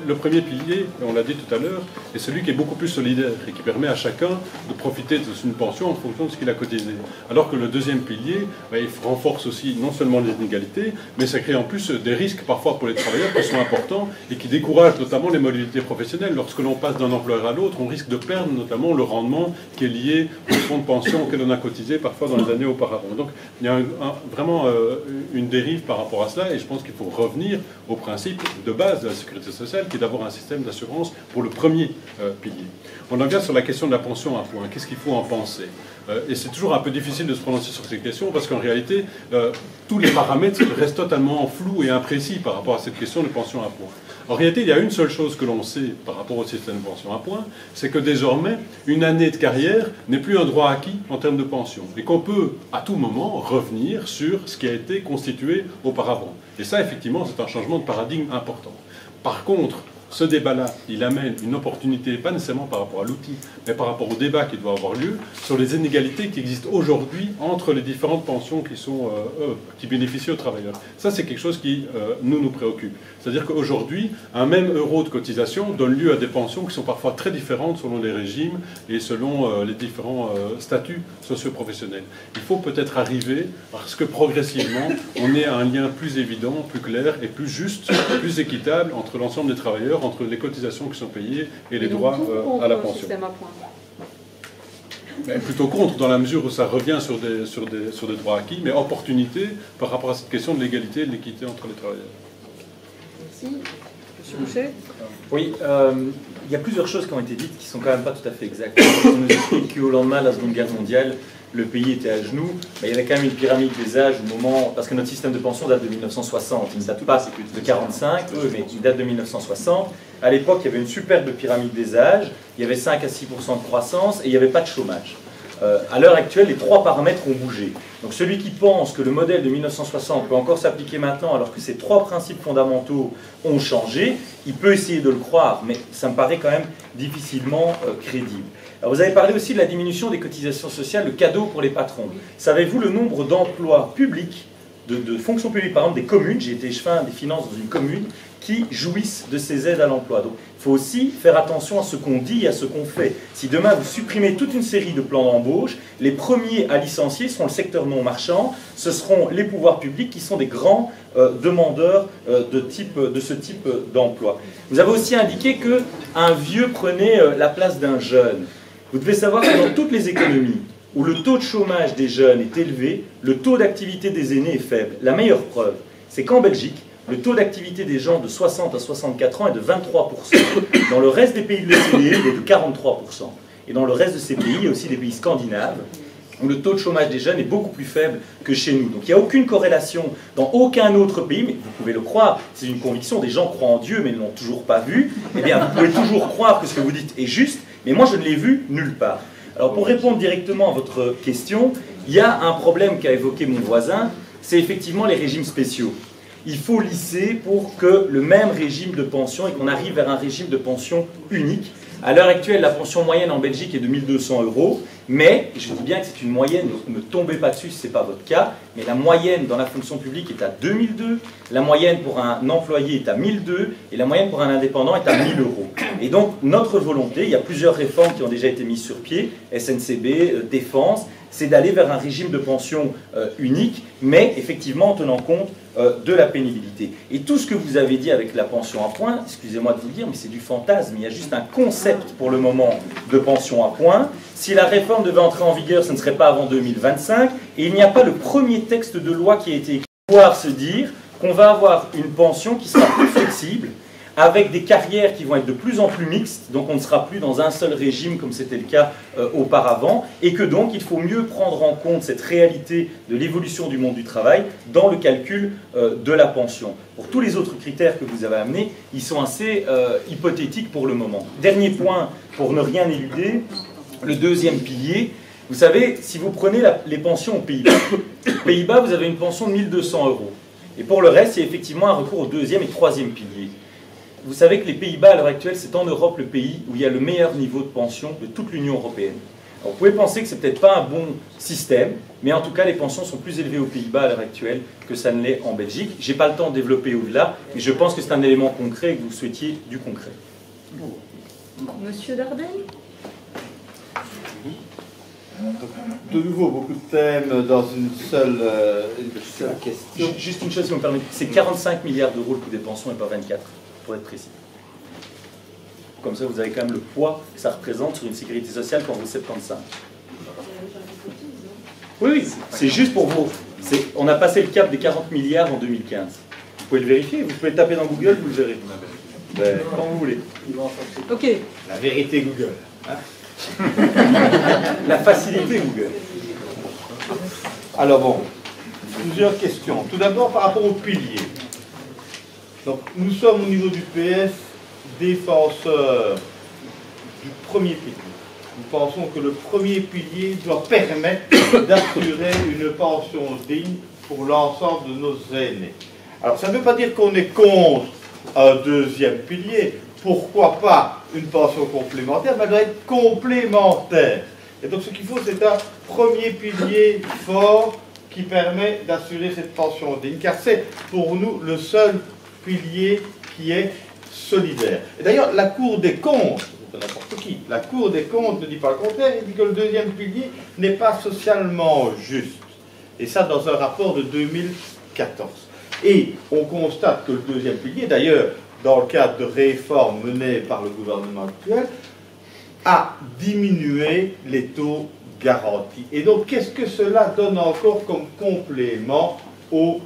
Le premier pilier, on l'a dit tout à l'heure, est celui qui est beaucoup plus solidaire et qui permet à chacun de profiter de une pension en fonction de ce qu'il a cotisé. Alors que le deuxième pilier, il renforce aussi non seulement les inégalités, mais ça crée en plus des risques parfois pour les travailleurs qui sont importants et qui découragent notamment les mobilités professionnelles. Lorsque l'on passe d'un employeur à l'autre, on risque de perdre notamment le rendement qui est lié au fonds de pension auquel on a cotisé parfois dans les années auparavant. Donc il y a vraiment une dérive par rapport à cela, et je pense qu'il faut revenir au principe de base de la sécurité sociale, qui est d'avoir un système d'assurance pour le premier pilier. On en vient sur la question de la pension à point. Qu'est-ce qu'il faut en penser? Et c'est toujours un peu difficile de se prononcer sur ces questions parce qu'en réalité, tous les paramètres restent totalement flous et imprécis par rapport à cette question de pension à point. En réalité, il y a une seule chose que l'on sait par rapport au système de pension à point, c'est que désormais, une année de carrière n'est plus un droit acquis en termes de pension, et qu'on peut à tout moment revenir sur ce qui a été constitué auparavant. Et ça, effectivement, c'est un changement de paradigme important. Par contre, ce débat-là, il amène une opportunité, pas nécessairement par rapport à l'outil, mais par rapport au débat qui doit avoir lieu sur les inégalités qui existent aujourd'hui entre les différentes pensions qui bénéficient aux travailleurs. Ça, c'est quelque chose qui nous préoccupe. C'est-à-dire qu'aujourd'hui, un même euro de cotisation donne lieu à des pensions qui sont parfois très différentes selon les régimes et selon les différents statuts socio-professionnels. Il faut peut-être arriver à ce que progressivement, on ait un lien plus évident, plus clair et plus juste, plus équitable entre l'ensemble des travailleurs, entre les cotisations qui sont payées et les droits à la pension. Plutôt contre, dans la mesure où ça revient sur des droits acquis, mais opportunité par rapport à cette question de l'égalité et de l'équité entre les travailleurs. Merci. Monsieur Boucher? Oui, il y a plusieurs choses qui ont été dites qui ne sont quand même pas tout à fait exactes. On nous explique qu'au lendemain de la Seconde Guerre mondiale, le pays était à genoux, mais il y avait quand même une pyramide des âges au moment... Parce que notre système de pension date de 1960, il ne date pas de 1945, mais il date de 1960. À l'époque, il y avait une superbe pyramide des âges, il y avait 5 à 6% de croissance et il n'y avait pas de chômage. À l'heure actuelle, les 3 paramètres ont bougé. Donc celui qui pense que le modèle de 1960 peut encore s'appliquer maintenant alors que ces 3 principes fondamentaux ont changé, il peut essayer de le croire, mais ça me paraît quand même difficilement crédible. Alors vous avez parlé aussi de la diminution des cotisations sociales, le cadeau pour les patrons. Savez-vous le nombre d'emplois publics, de fonctions publiques, par exemple des communes, j'ai été chef des finances dans une commune, qui jouissent de ces aides à l'emploi. Donc il faut aussi faire attention à ce qu'on dit et à ce qu'on fait. Si demain vous supprimez toute une série de plans d'embauche, les premiers à licencier seront le secteur non marchand, ce seront les pouvoirs publics qui sont des grands demandeurs de ce type d'emploi. Vous avez aussi indiqué qu'un vieux prenait la place d'un jeune. Vous devez savoir que dans toutes les économies où le taux de chômage des jeunes est élevé, le taux d'activité des aînés est faible. La meilleure preuve, c'est qu'en Belgique, le taux d'activité des gens de 60 à 64 ans est de 23%. Dans le reste des pays de l'OCDE, il est de 43%. Et dans le reste de ces pays, il y a aussi des pays scandinaves, où le taux de chômage des jeunes est beaucoup plus faible que chez nous. Donc il n'y a aucune corrélation dans aucun autre pays, mais vous pouvez le croire, c'est une conviction, des gens croient en Dieu mais ne l'ont toujours pas vu. Eh bien, vous pouvez toujours croire que ce que vous dites est juste, mais moi je ne l'ai vu nulle part. Alors pour répondre directement à votre question, il y a un problème qu'a évoqué mon voisin, c'est effectivement les régimes spéciaux. Il faut lisser pour que le même régime de pension et qu'on arrive vers un régime de pension unique. À l'heure actuelle, la pension moyenne en Belgique est de 1 200 €, mais je dis bien que c'est une moyenne, donc ne tombez pas dessus si ce n'est pas votre cas, mais la moyenne dans la fonction publique est à 2002, la moyenne pour un employé est à 1002 et la moyenne pour un indépendant est à 1 000 €. Et donc notre volonté, il y a plusieurs réformes qui ont déjà été mises sur pied, SNCB, Défense, c'est d'aller vers un régime de pension unique, mais effectivement en tenant compte de la pénibilité. Et tout ce que vous avez dit avec la pension à points, excusez-moi de vous le dire, mais c'est du fantasme. Il y a juste un concept pour le moment de pension à points. Si la réforme devait entrer en vigueur, ce ne serait pas avant 2025. Et il n'y a pas le premier texte de loi qui a été écrit pour pouvoir se dire qu'on va avoir une pension qui sera plus flexible, avec des carrières qui vont être de plus en plus mixtes, donc on ne sera plus dans un seul régime comme c'était le cas auparavant, et que donc il faut mieux prendre en compte cette réalité de l'évolution du monde du travail dans le calcul de la pension. Pour tous les autres critères que vous avez amenés, ils sont assez hypothétiques pour le moment. Dernier point, pour ne rien éluder, le deuxième pilier. Vous savez, si vous prenez les pensions aux Pays-Bas, aux Pays-Bas, vous avez une pension de 1 200 €. Et pour le reste, il y a effectivement un recours au deuxième et troisième pilier. Vous savez que les Pays-Bas, à l'heure actuelle, c'est en Europe le pays où il y a le meilleur niveau de pension de toute l'Union européenne. Alors, vous pouvez penser que ce n'est peut-être pas un bon système, mais en tout cas, les pensions sont plus élevées aux Pays-Bas à l'heure actuelle que ça ne l'est en Belgique. Je n'ai pas le temps de développer au-delà, mais je pense que c'est un élément concret et que vous souhaitiez du concret. Monsieur Dardenne ? De nouveau, beaucoup de thèmes dans une seule question. Juste une chose, si vous me permettez, c'est 45 milliards d'euros le coût des pensions et pas 24, pour être précis. Comme ça, vous avez quand même le poids que ça représente sur une sécurité sociale quand vous êtes 75. Oui, c'est juste pour vous. On a passé le cap des 40 milliards en 2015. Vous pouvez le vérifier, vous pouvez taper dans Google, vous le verrez. Quand vous voulez. Ok. La vérité Google. Hein. La facilité Google. Alors bon, plusieurs questions. Tout d'abord par rapport aux piliers. Donc nous sommes au niveau du PS défenseurs du premier pilier. Nous pensons que le premier pilier doit permettre d'assurer une pension digne pour l'ensemble de nos aînés. Alors ça ne veut pas dire qu'on est contre un deuxième pilier. Pourquoi pas une pension complémentaire, mais elle doit être complémentaire. Et donc ce qu'il faut, c'est un premier pilier fort qui permet d'assurer cette pension digne, car c'est pour nous le seul pilier qui est solidaire. Et d'ailleurs, la Cour des comptes, n'importe qui, la Cour des comptes ne dit pas le contraire, elle dit que le deuxième pilier n'est pas socialement juste. Et ça dans un rapport de 2014. Et on constate que le deuxième pilier, d'ailleurs, dans le cadre de réformes menées par le gouvernement actuel, a diminué les taux garantis. Et donc, qu'est-ce que cela donne encore comme complément aux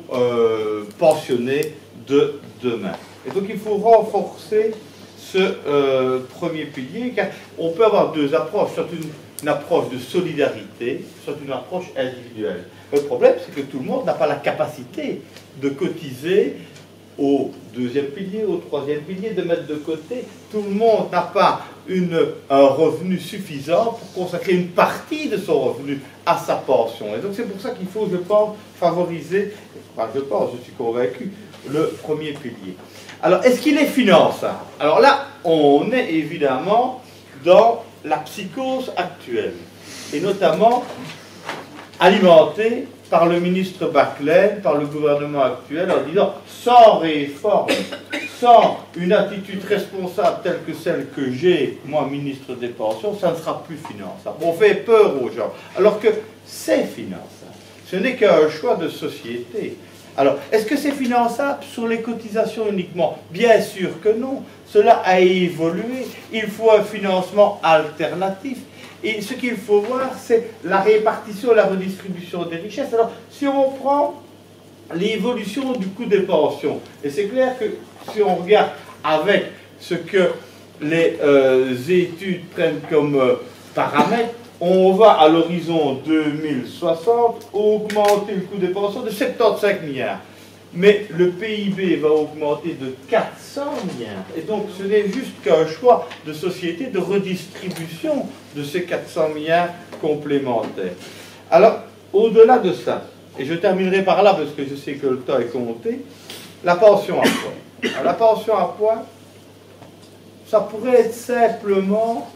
pensionnés de demain? Et donc, il faut renforcer ce premier pilier, car on peut avoir deux approches, soit une approche de solidarité, soit une approche individuelle. Le problème, c'est que tout le monde n'a pas la capacité de cotiser au deuxième pilier, au troisième pilier, de mettre de côté. Tout le monde n'a pas un revenu suffisant pour consacrer une partie de son revenu à sa pension. Et donc c'est pour ça qu'il faut, je pense, favoriser, enfin je suis convaincu, le premier pilier. Alors, est-ce qu'il est finançable? Alors là, on est évidemment dans la psychose actuelle, et notamment alimentée par le ministre Baclen, par le gouvernement actuel, en disant sans réforme, sans une attitude responsable telle que celle que j'ai, moi, ministre des Pensions, ça ne sera plus finançable. On fait peur aux gens, alors que c'est finançable. Ce n'est qu'un choix de société. Alors, est-ce que c'est finançable sur les cotisations uniquement? Bien sûr que non. Cela a évolué. Il faut un financement alternatif. Et ce qu'il faut voir, c'est la répartition et la redistribution des richesses. Alors, si on prend l'évolution du coût des pensions, et c'est clair que si on regarde avec ce que les études prennent comme paramètre, on va à l'horizon 2060 augmenter le coût des pensions de 75 milliards. Mais le PIB va augmenter de 400 milliards. Et donc ce n'est juste qu'un choix de société de redistribution de ces 400 milliards complémentaires. Alors, au-delà de ça, et je terminerai par là parce que je sais que le temps est compté, la pension à points. Alors, la pension à points, ça pourrait être simplement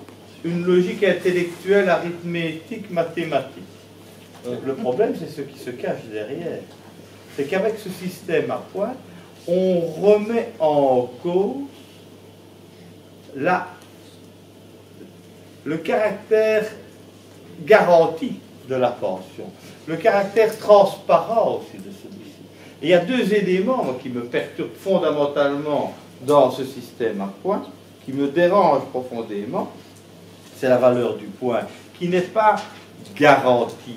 une logique intellectuelle, arithmétique, mathématique. Le problème, c'est ce qui se cache derrière. C'est qu'avec ce système à points, on remet en cause le caractère garanti de la pension, le caractère transparent aussi de celui-ci. Et il y a deux éléments qui me perturbent fondamentalement dans ce système à points, qui me dérangent profondément. C'est la valeur du point, qui n'est pas garantie.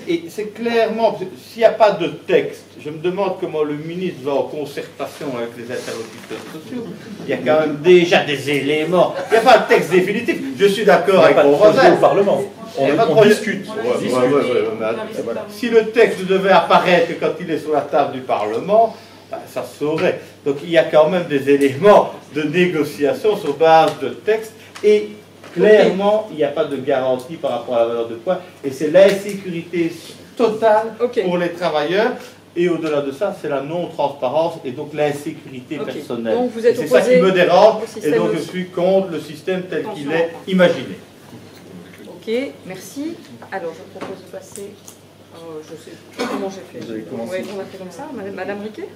Et c'est clairement, s'il n'y a pas de texte, je me demande comment le ministre va en concertation avec les interlocuteurs sociaux, il y a quand même déjà des éléments, il n'y a pas de texte définitif, je suis d'accord avec mon voisin. Au Parlement, on discute. Si le texte devait apparaître quand il est sur la table du Parlement, ben, ça se saurait. Donc il y a quand même des éléments de négociation sur base de texte, et clairement, il n'y a pas de garantie par rapport à la valeur de points, et c'est l'insécurité totale pour les travailleurs, et au-delà de ça, c'est la non-transparence, et donc l'insécurité personnelle. Donc vous êtes c'est ça qui me dérange, et donc je aussi. suis contre le système tel qu'il est imaginé. Ok, merci. Alors, je propose de passer... je ne sais plus comment j'ai fait. Vous avez commencé. On a fait comme ça. Madame Riquet?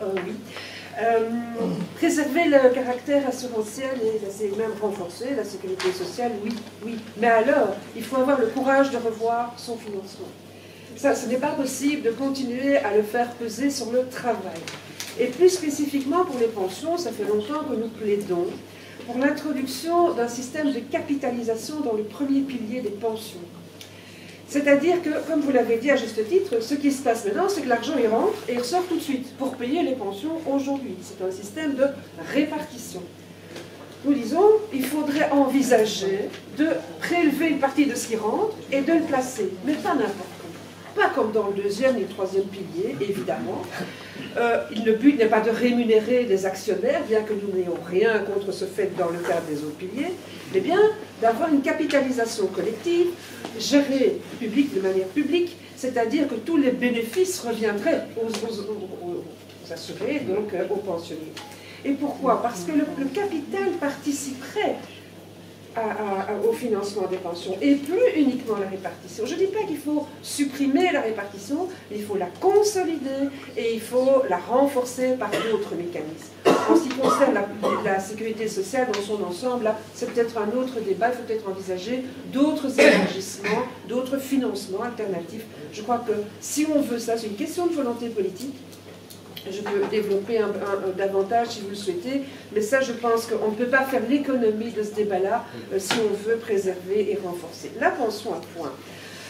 Oui. Préserver le caractère assurantiel et même renforcer la sécurité sociale, oui. Mais alors, il faut avoir le courage de revoir son financement. Ça, ce n'est pas possible de continuer à le faire peser sur le travail. Et plus spécifiquement pour les pensions, ça fait longtemps que nous plaidons pour l'introduction d'un système de capitalisation dans le premier pilier des pensions. C'est-à-dire que, comme vous l'avez dit à juste titre, ce qui se passe maintenant, c'est que l'argent il rentre et il ressort tout de suite pour payer les pensions aujourd'hui. C'est un système de répartition. Nous disons, il faudrait envisager de prélever une partie de ce qui rentre et de le placer, mais pas n'importe où. Pas comme dans le deuxième et le troisième pilier, évidemment. Le but n'est pas de rémunérer les actionnaires, bien que nous n'ayons rien contre ce fait dans le cadre des autres piliers, mais bien d'avoir une capitalisation collective, gérée de manière publique, c'est-à-dire que tous les bénéfices reviendraient aux assurés, donc aux pensionnés. Et pourquoi? Parce que le capital participerait au financement des pensions, et plus uniquement la répartition. Je ne dis pas qu'il faut supprimer la répartition, mais il faut la consolider et il faut la renforcer par d'autres mécanismes. En ce qui concerne la sécurité sociale dans son ensemble, c'est peut-être un autre débat, il faut peut-être envisager d'autres élargissements, d'autres financements alternatifs. Je crois que si on veut ça, c'est une question de volonté politique. Je peux développer davantage si vous le souhaitez, mais ça, je pense qu'on ne peut pas faire l'économie de ce débat-là si on veut préserver et renforcer. La pension à points.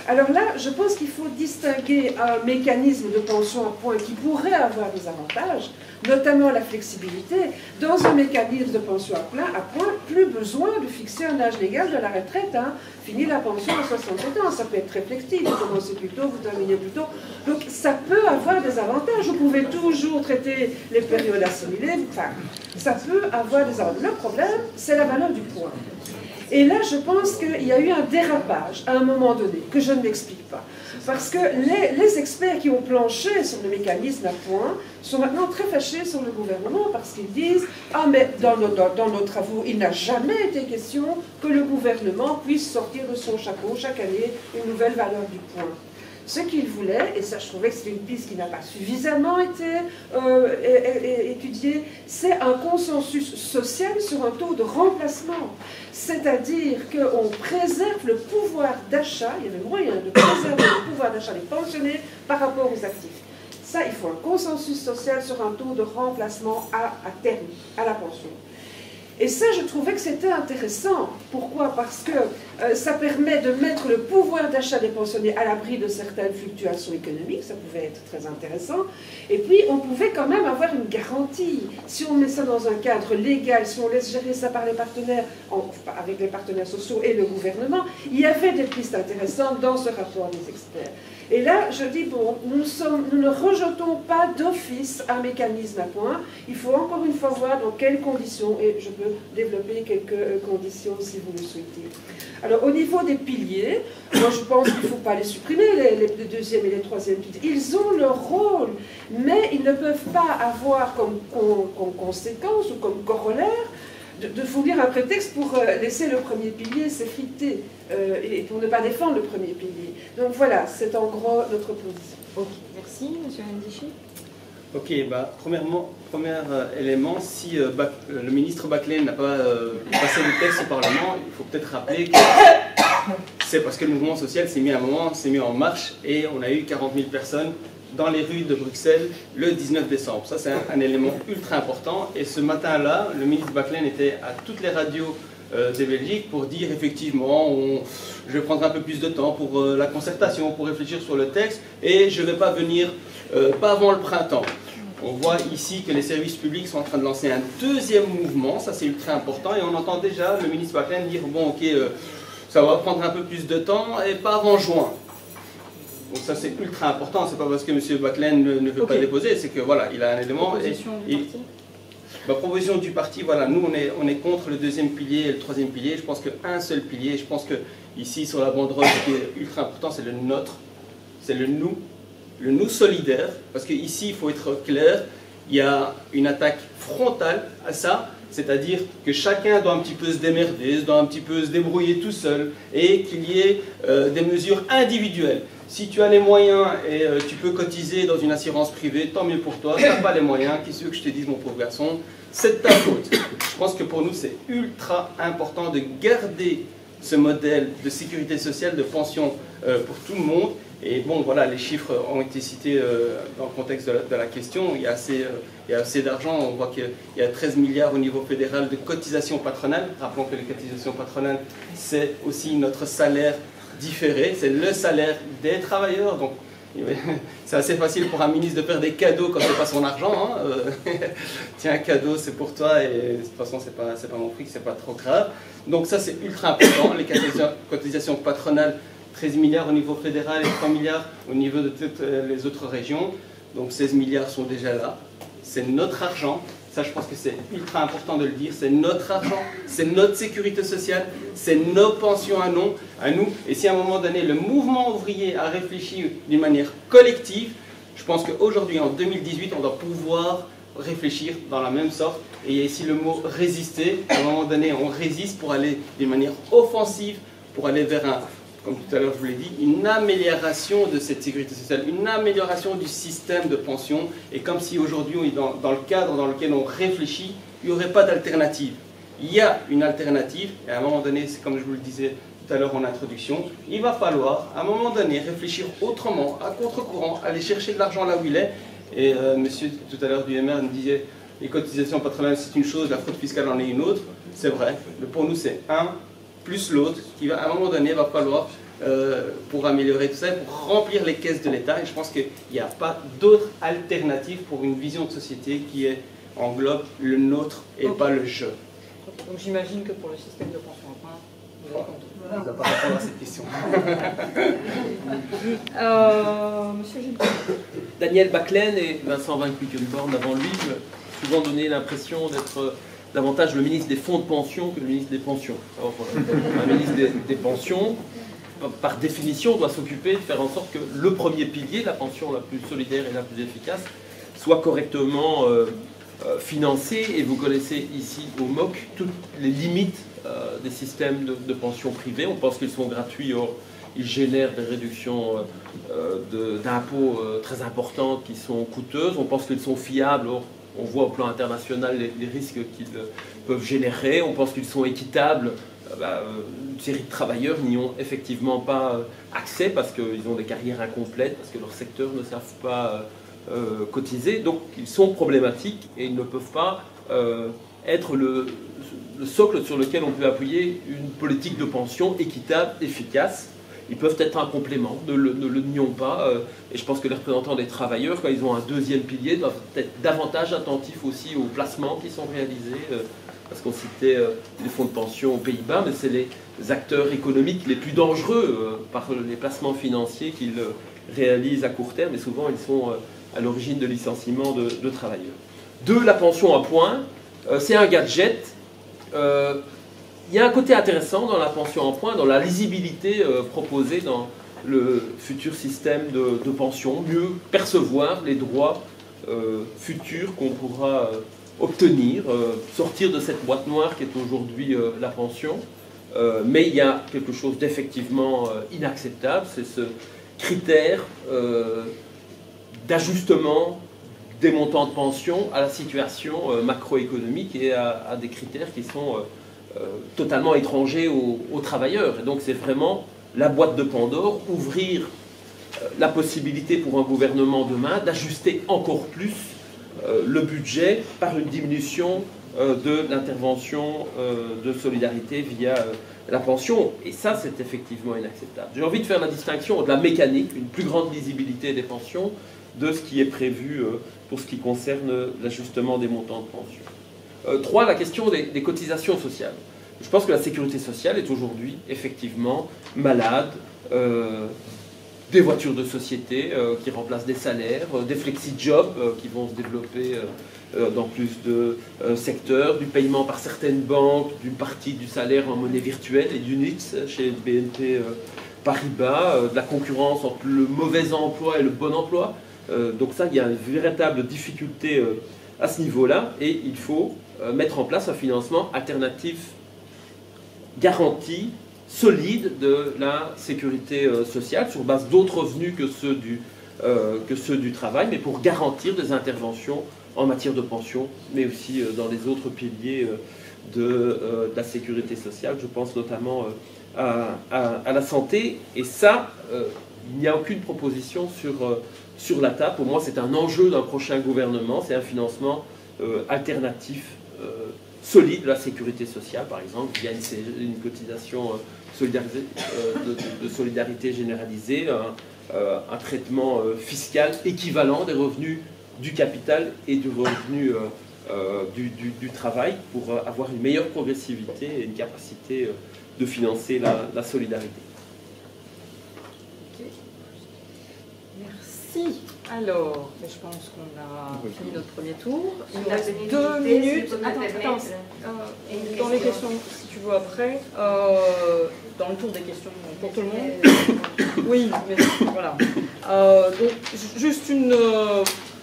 Alors là, je pense qu'il faut distinguer un mécanisme de pension à points qui pourrait avoir des avantages, notamment la flexibilité. Dans un mécanisme de pension à points, plus besoin de fixer un âge légal de la retraite. Hein. Fini la pension à 67 ans, ça peut être très flexible, vous commencez plus tôt, vous terminez plus tôt. Donc ça peut avoir des avantages, vous pouvez toujours traiter les périodes assimilées, enfin, ça peut avoir des avantages. Le problème, c'est la valeur du point. Et là, je pense qu'il y a eu un dérapage à un moment donné, que je ne m'explique pas. Parce que les experts qui ont planché sur le mécanisme à points sont maintenant très fâchés sur le gouvernement parce qu'ils disent « Ah, mais dans nos travaux, il n'a jamais été question que le gouvernement puisse sortir de son chapeau chaque année une nouvelle valeur du point. » Ce qu'ils voulaient, et ça je trouvais que c'est une piste qui n'a pas suffisamment été étudiée, c'est un consensus social sur un taux de remplacement. C'est-à-dire qu'on préserve le pouvoir d'achat, il y avait moyen de préserver le pouvoir d'achat des pensionnés par rapport aux actifs. Ça, il faut un consensus social sur un taux de remplacement à terme, à la pension. Et ça, je trouvais que c'était intéressant. Pourquoi? Parce que ça permet de mettre le pouvoir d'achat des pensionnés à l'abri de certaines fluctuations économiques, ça pouvait être très intéressant. Et puis, on pouvait quand même avoir une garantie. Si on met ça dans un cadre légal, si on laisse gérer ça par les partenaires, avec les partenaires sociaux et le gouvernement, il y avait des pistes intéressantes dans ce rapport des experts. Et là, je dis, bon, nous ne rejetons pas d'office un mécanisme à points. Il faut encore une fois voir dans quelles conditions, et je peux développer quelques conditions si vous le souhaitez. Alors, au niveau des piliers, moi je pense qu'il ne faut pas les supprimer, les deuxième et les troisième piliers. Ils ont leur rôle, mais ils ne peuvent pas avoir comme conséquence ou comme corollaire de fournir un prétexte pour laisser le premier pilier s'effriter et pour ne pas défendre le premier pilier. Donc voilà, c'est en gros notre position. Ok, merci, M. Ndichi. Ok, premier élément, si le ministre Baclen n'a pas passé le texte au Parlement, il faut peut-être rappeler que c'est parce que le mouvement social s'est mis en marche et on a eu 40 000 personnes dans les rues de Bruxelles le 19 décembre. Ça, c'est un élément ultra important. Et ce matin-là, le ministre Baclen était à toutes les radios de Belgique pour dire effectivement, je vais prendre un peu plus de temps pour la concertation, pour réfléchir sur le texte, et je ne vais pas venir, pas avant le printemps. On voit ici que les services publics sont en train de lancer un deuxième mouvement, ça c'est ultra important, et on entend déjà le ministre Baclen dire, bon ok, ça va prendre un peu plus de temps, et pas avant juin. Donc ça c'est ultra important, c'est pas parce que M. Baclen ne veut pas déposer, c'est que voilà, il a un élément. Ma proposition du parti, voilà, nous on est contre le deuxième pilier et le troisième pilier. Je pense qu'un seul pilier, je pense que ici sur la banderole, ce qui est ultra important, c'est le nôtre, c'est le nous solidaire, parce qu'ici il faut être clair, il y a une attaque frontale à ça. C'est-à-dire que chacun doit un petit peu se démerder, doit un petit peu se débrouiller tout seul, et qu'il y ait des mesures individuelles. Si tu as les moyens et tu peux cotiser dans une assurance privée, tant mieux pour toi. Si tu n'as pas les moyens, qu'est-ce que je te dise, mon pauvre garçon? C'est de ta faute. Je pense que pour nous, c'est ultra important de garder ce modèle de sécurité sociale, de pension pour tout le monde. Et bon, voilà, les chiffres ont été cités dans le contexte de la question. Il y a assez d'argent. On voit qu'il y a 13 milliards au niveau fédéral de cotisations patronales. Rappelons que les cotisations patronales, c'est aussi notre salaire différé. C'est le salaire des travailleurs. Donc, c'est assez facile pour un ministre de faire des cadeaux quand c'est pas son argent. Hein. Tiens, un cadeau, c'est pour toi. Et de toute façon, c'est pas mon fric, c'est pas trop grave. Donc ça, c'est ultra important. Les cotisations patronales, 13 milliards au niveau fédéral et 3 milliards au niveau de toutes les autres régions. Donc 16 milliards sont déjà là. C'est notre argent. Ça, je pense que c'est ultra important de le dire. C'est notre argent, c'est notre sécurité sociale, c'est nos pensions à nous. Et si à un moment donné, le mouvement ouvrier a réfléchi d'une manière collective, je pense qu'aujourd'hui, en 2018, on doit pouvoir réfléchir dans la même sorte. Et il y a ici le mot résister. À un moment donné, on résiste pour aller d'une manière offensive, pour aller vers comme tout à l'heure je vous l'ai dit, une amélioration de cette sécurité sociale, une amélioration du système de pension, et comme si aujourd'hui, dans le cadre dans lequel on réfléchit, il n'y aurait pas d'alternative. Il y a une alternative, et à un moment donné, c'est comme je vous le disais tout à l'heure en introduction, il va falloir, à un moment donné, réfléchir autrement, à contre-courant, aller chercher de l'argent là où il est. Et monsieur, tout à l'heure du MR, nous disait, les cotisations patronales, c'est une chose, la fraude fiscale en est une autre. C'est vrai, mais pour nous, c'est un plus l'autre, qui va, à un moment donné, va falloir pour améliorer tout ça, pour remplir les caisses de l'État. Et je pense qu'il n'y a pas d'autre alternative pour une vision de société qui englobe le nôtre et pas le je. Donc j'imagine que pour le système de pension à points, vous avez compris. On ne va pas répondre à cette question. Monsieur Gilles. Daniel Baclen et Vincent Van Quickenborn avant lui m'ont souvent donné l'impression d'être davantage le ministre des fonds de pension que le ministre des pensions. Alors, un ministre des pensions, par définition, doit s'occuper de faire en sorte que le premier pilier, la pension la plus solidaire et la plus efficace, soit correctement financé. Et vous connaissez ici au MOC toutes les limites des systèmes de pension privés. On pense qu'ils sont gratuits, or ils génèrent des réductions d'impôts très importantes qui sont coûteuses. On pense qu'ils sont fiables, or on voit au plan international les risques qu'ils peuvent générer. On pense qu'ils sont équitables. Une série de travailleurs n'y ont effectivement pas accès parce qu'ils ont des carrières incomplètes, parce que leurs secteurs ne savent pas cotiser. Donc ils sont problématiques et ils ne peuvent pas être le socle sur lequel on peut appuyer une politique de pension équitable, efficace. Ils peuvent être un complément, ne le nions pas. Et je pense que les représentants des travailleurs, quand ils ont un deuxième pilier, doivent être davantage attentifs aussi aux placements qui sont réalisés. Parce qu'on citait les fonds de pension aux Pays-Bas, mais c'est les acteurs économiques les plus dangereux par les placements financiers qu'ils réalisent à court terme. Et souvent, ils sont à l'origine de licenciements de travailleurs. La pension à points, c'est un gadget. Il y a un côté intéressant dans la pension en points, dans la lisibilité proposée dans le futur système de pension, mieux percevoir les droits futurs qu'on pourra obtenir, sortir de cette boîte noire qui est aujourd'hui la pension. Mais il y a quelque chose d'effectivement inacceptable, c'est ce critère d'ajustement des montants de pension à la situation macroéconomique et à des critères qui sont totalement étrangers aux travailleurs. Et donc c'est vraiment la boîte de Pandore, ouvrir la possibilité pour un gouvernement demain d'ajuster encore plus le budget par une diminution de l'intervention de solidarité via la pension. Et ça, c'est effectivement inacceptable. J'ai envie de faire la distinction de la mécanique, une plus grande lisibilité des pensions, de ce qui est prévu pour ce qui concerne l'ajustement des montants de pension. 3, la question des cotisations sociales. Je pense que la sécurité sociale est aujourd'hui effectivement malade. Des voitures de société qui remplacent des salaires, des flexi-jobs qui vont se développer dans plus de secteurs, du paiement par certaines banques d'une partie du salaire en monnaie virtuelle et d'units chez BNP Paribas, de la concurrence entre le mauvais emploi et le bon emploi. Donc ça, il y a une véritable difficulté à ce niveau-là et il faut mettre en place un financement alternatif garanti, solide de la sécurité sociale sur base d'autres revenus que ceux du travail, mais pour garantir des interventions en matière de pension, mais aussi dans les autres piliers de la sécurité sociale. Je pense notamment à la santé. Et ça, il n'y a aucune proposition sur la table. Pour moi, c'est un enjeu d'un prochain gouvernement. C'est un financement alternatif solide de la sécurité sociale, par exemple, via une cotisation de solidarité généralisée, un traitement fiscal équivalent des revenus du capital et du revenu du travail pour avoir une meilleure progressivité et une capacité de financer la solidarité. Okay. Merci. Alors, je pense qu'on a fini notre premier tour. Il nous reste 2 minutes. Attends. Dans les questions, si tu veux après, dans le tour des questions pour tout le monde. Oui, mais voilà. Donc, juste une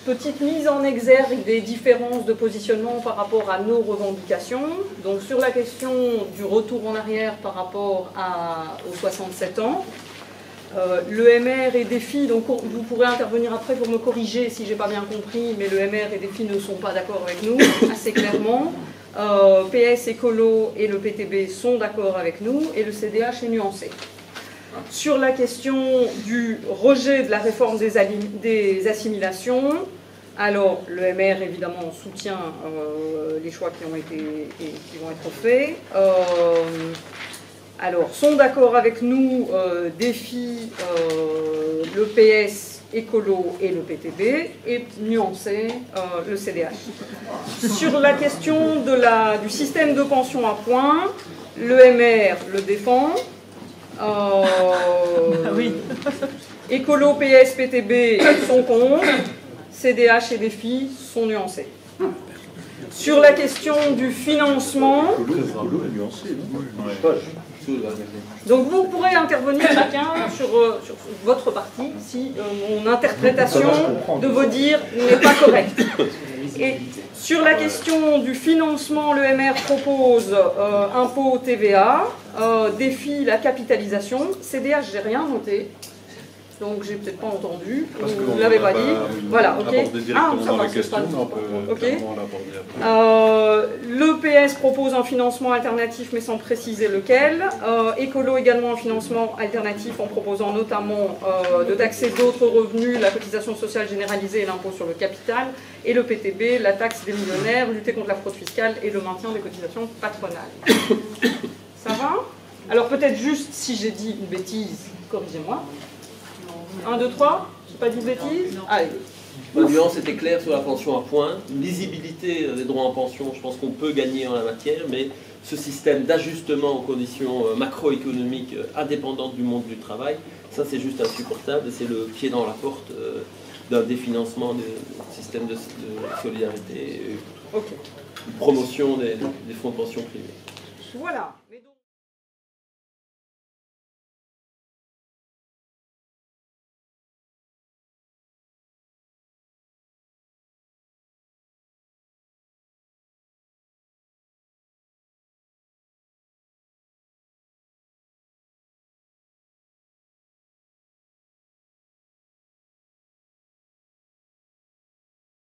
petite mise en exergue des différences de positionnement par rapport à nos revendications. Donc, sur la question du retour en arrière par rapport aux 67 ans, le MR et DEFI, donc vous pourrez intervenir après pour me corriger si j'ai pas bien compris, mais le MR et DEFI ne sont pas d'accord avec nous, assez clairement. PS, Écolo et le PTB sont d'accord avec nous, et le CDH est nuancé. Sur la question du rejet de la réforme des assimilations, alors le MR évidemment soutient les choix qui vont être faits. Alors, sont d'accord avec nous DEFI, le PS, Écolo et le PTB, et nuancer le CDH. Sur la question du système de pension à points, l'EMR le défend. Oui. Écolo, PS, PTB sont contre. CDH et DEFI sont nuancés. Sur la question du financement, donc vous pourrez intervenir chacun sur votre partie si mon interprétation de vos dires n'est pas correcte. Et sur la question du financement, l'EMR propose impôt TVA, DEFI la capitalisation, CDH j'ai rien noté. Donc j'ai peut-être pas entendu, vous ne l'avez pas dit. Voilà, ok. Dans les questions, on peut clairement l'aborder après. Le PS propose un financement alternatif mais sans préciser lequel. Écolo également un financement alternatif en proposant notamment de taxer d'autres revenus, la cotisation sociale généralisée et l'impôt sur le capital. Et le PTB, la taxe des millionnaires, lutter contre la fraude fiscale et le maintien des cotisations patronales. Ça va? Alors peut-être juste si j'ai dit une bêtise, corrigez-moi. 1, 2, 3, j'ai pas dit de bêtises. Allez. La nuance était claire sur la pension à points. Lisibilité des droits en pension, je pense qu'on peut gagner en la matière, mais ce système d'ajustement aux conditions macroéconomiques indépendantes du monde du travail, ça c'est juste insupportable et c'est le pied dans la porte d'un définancement du système de solidarité, promotion des fonds de pension privés. Voilà.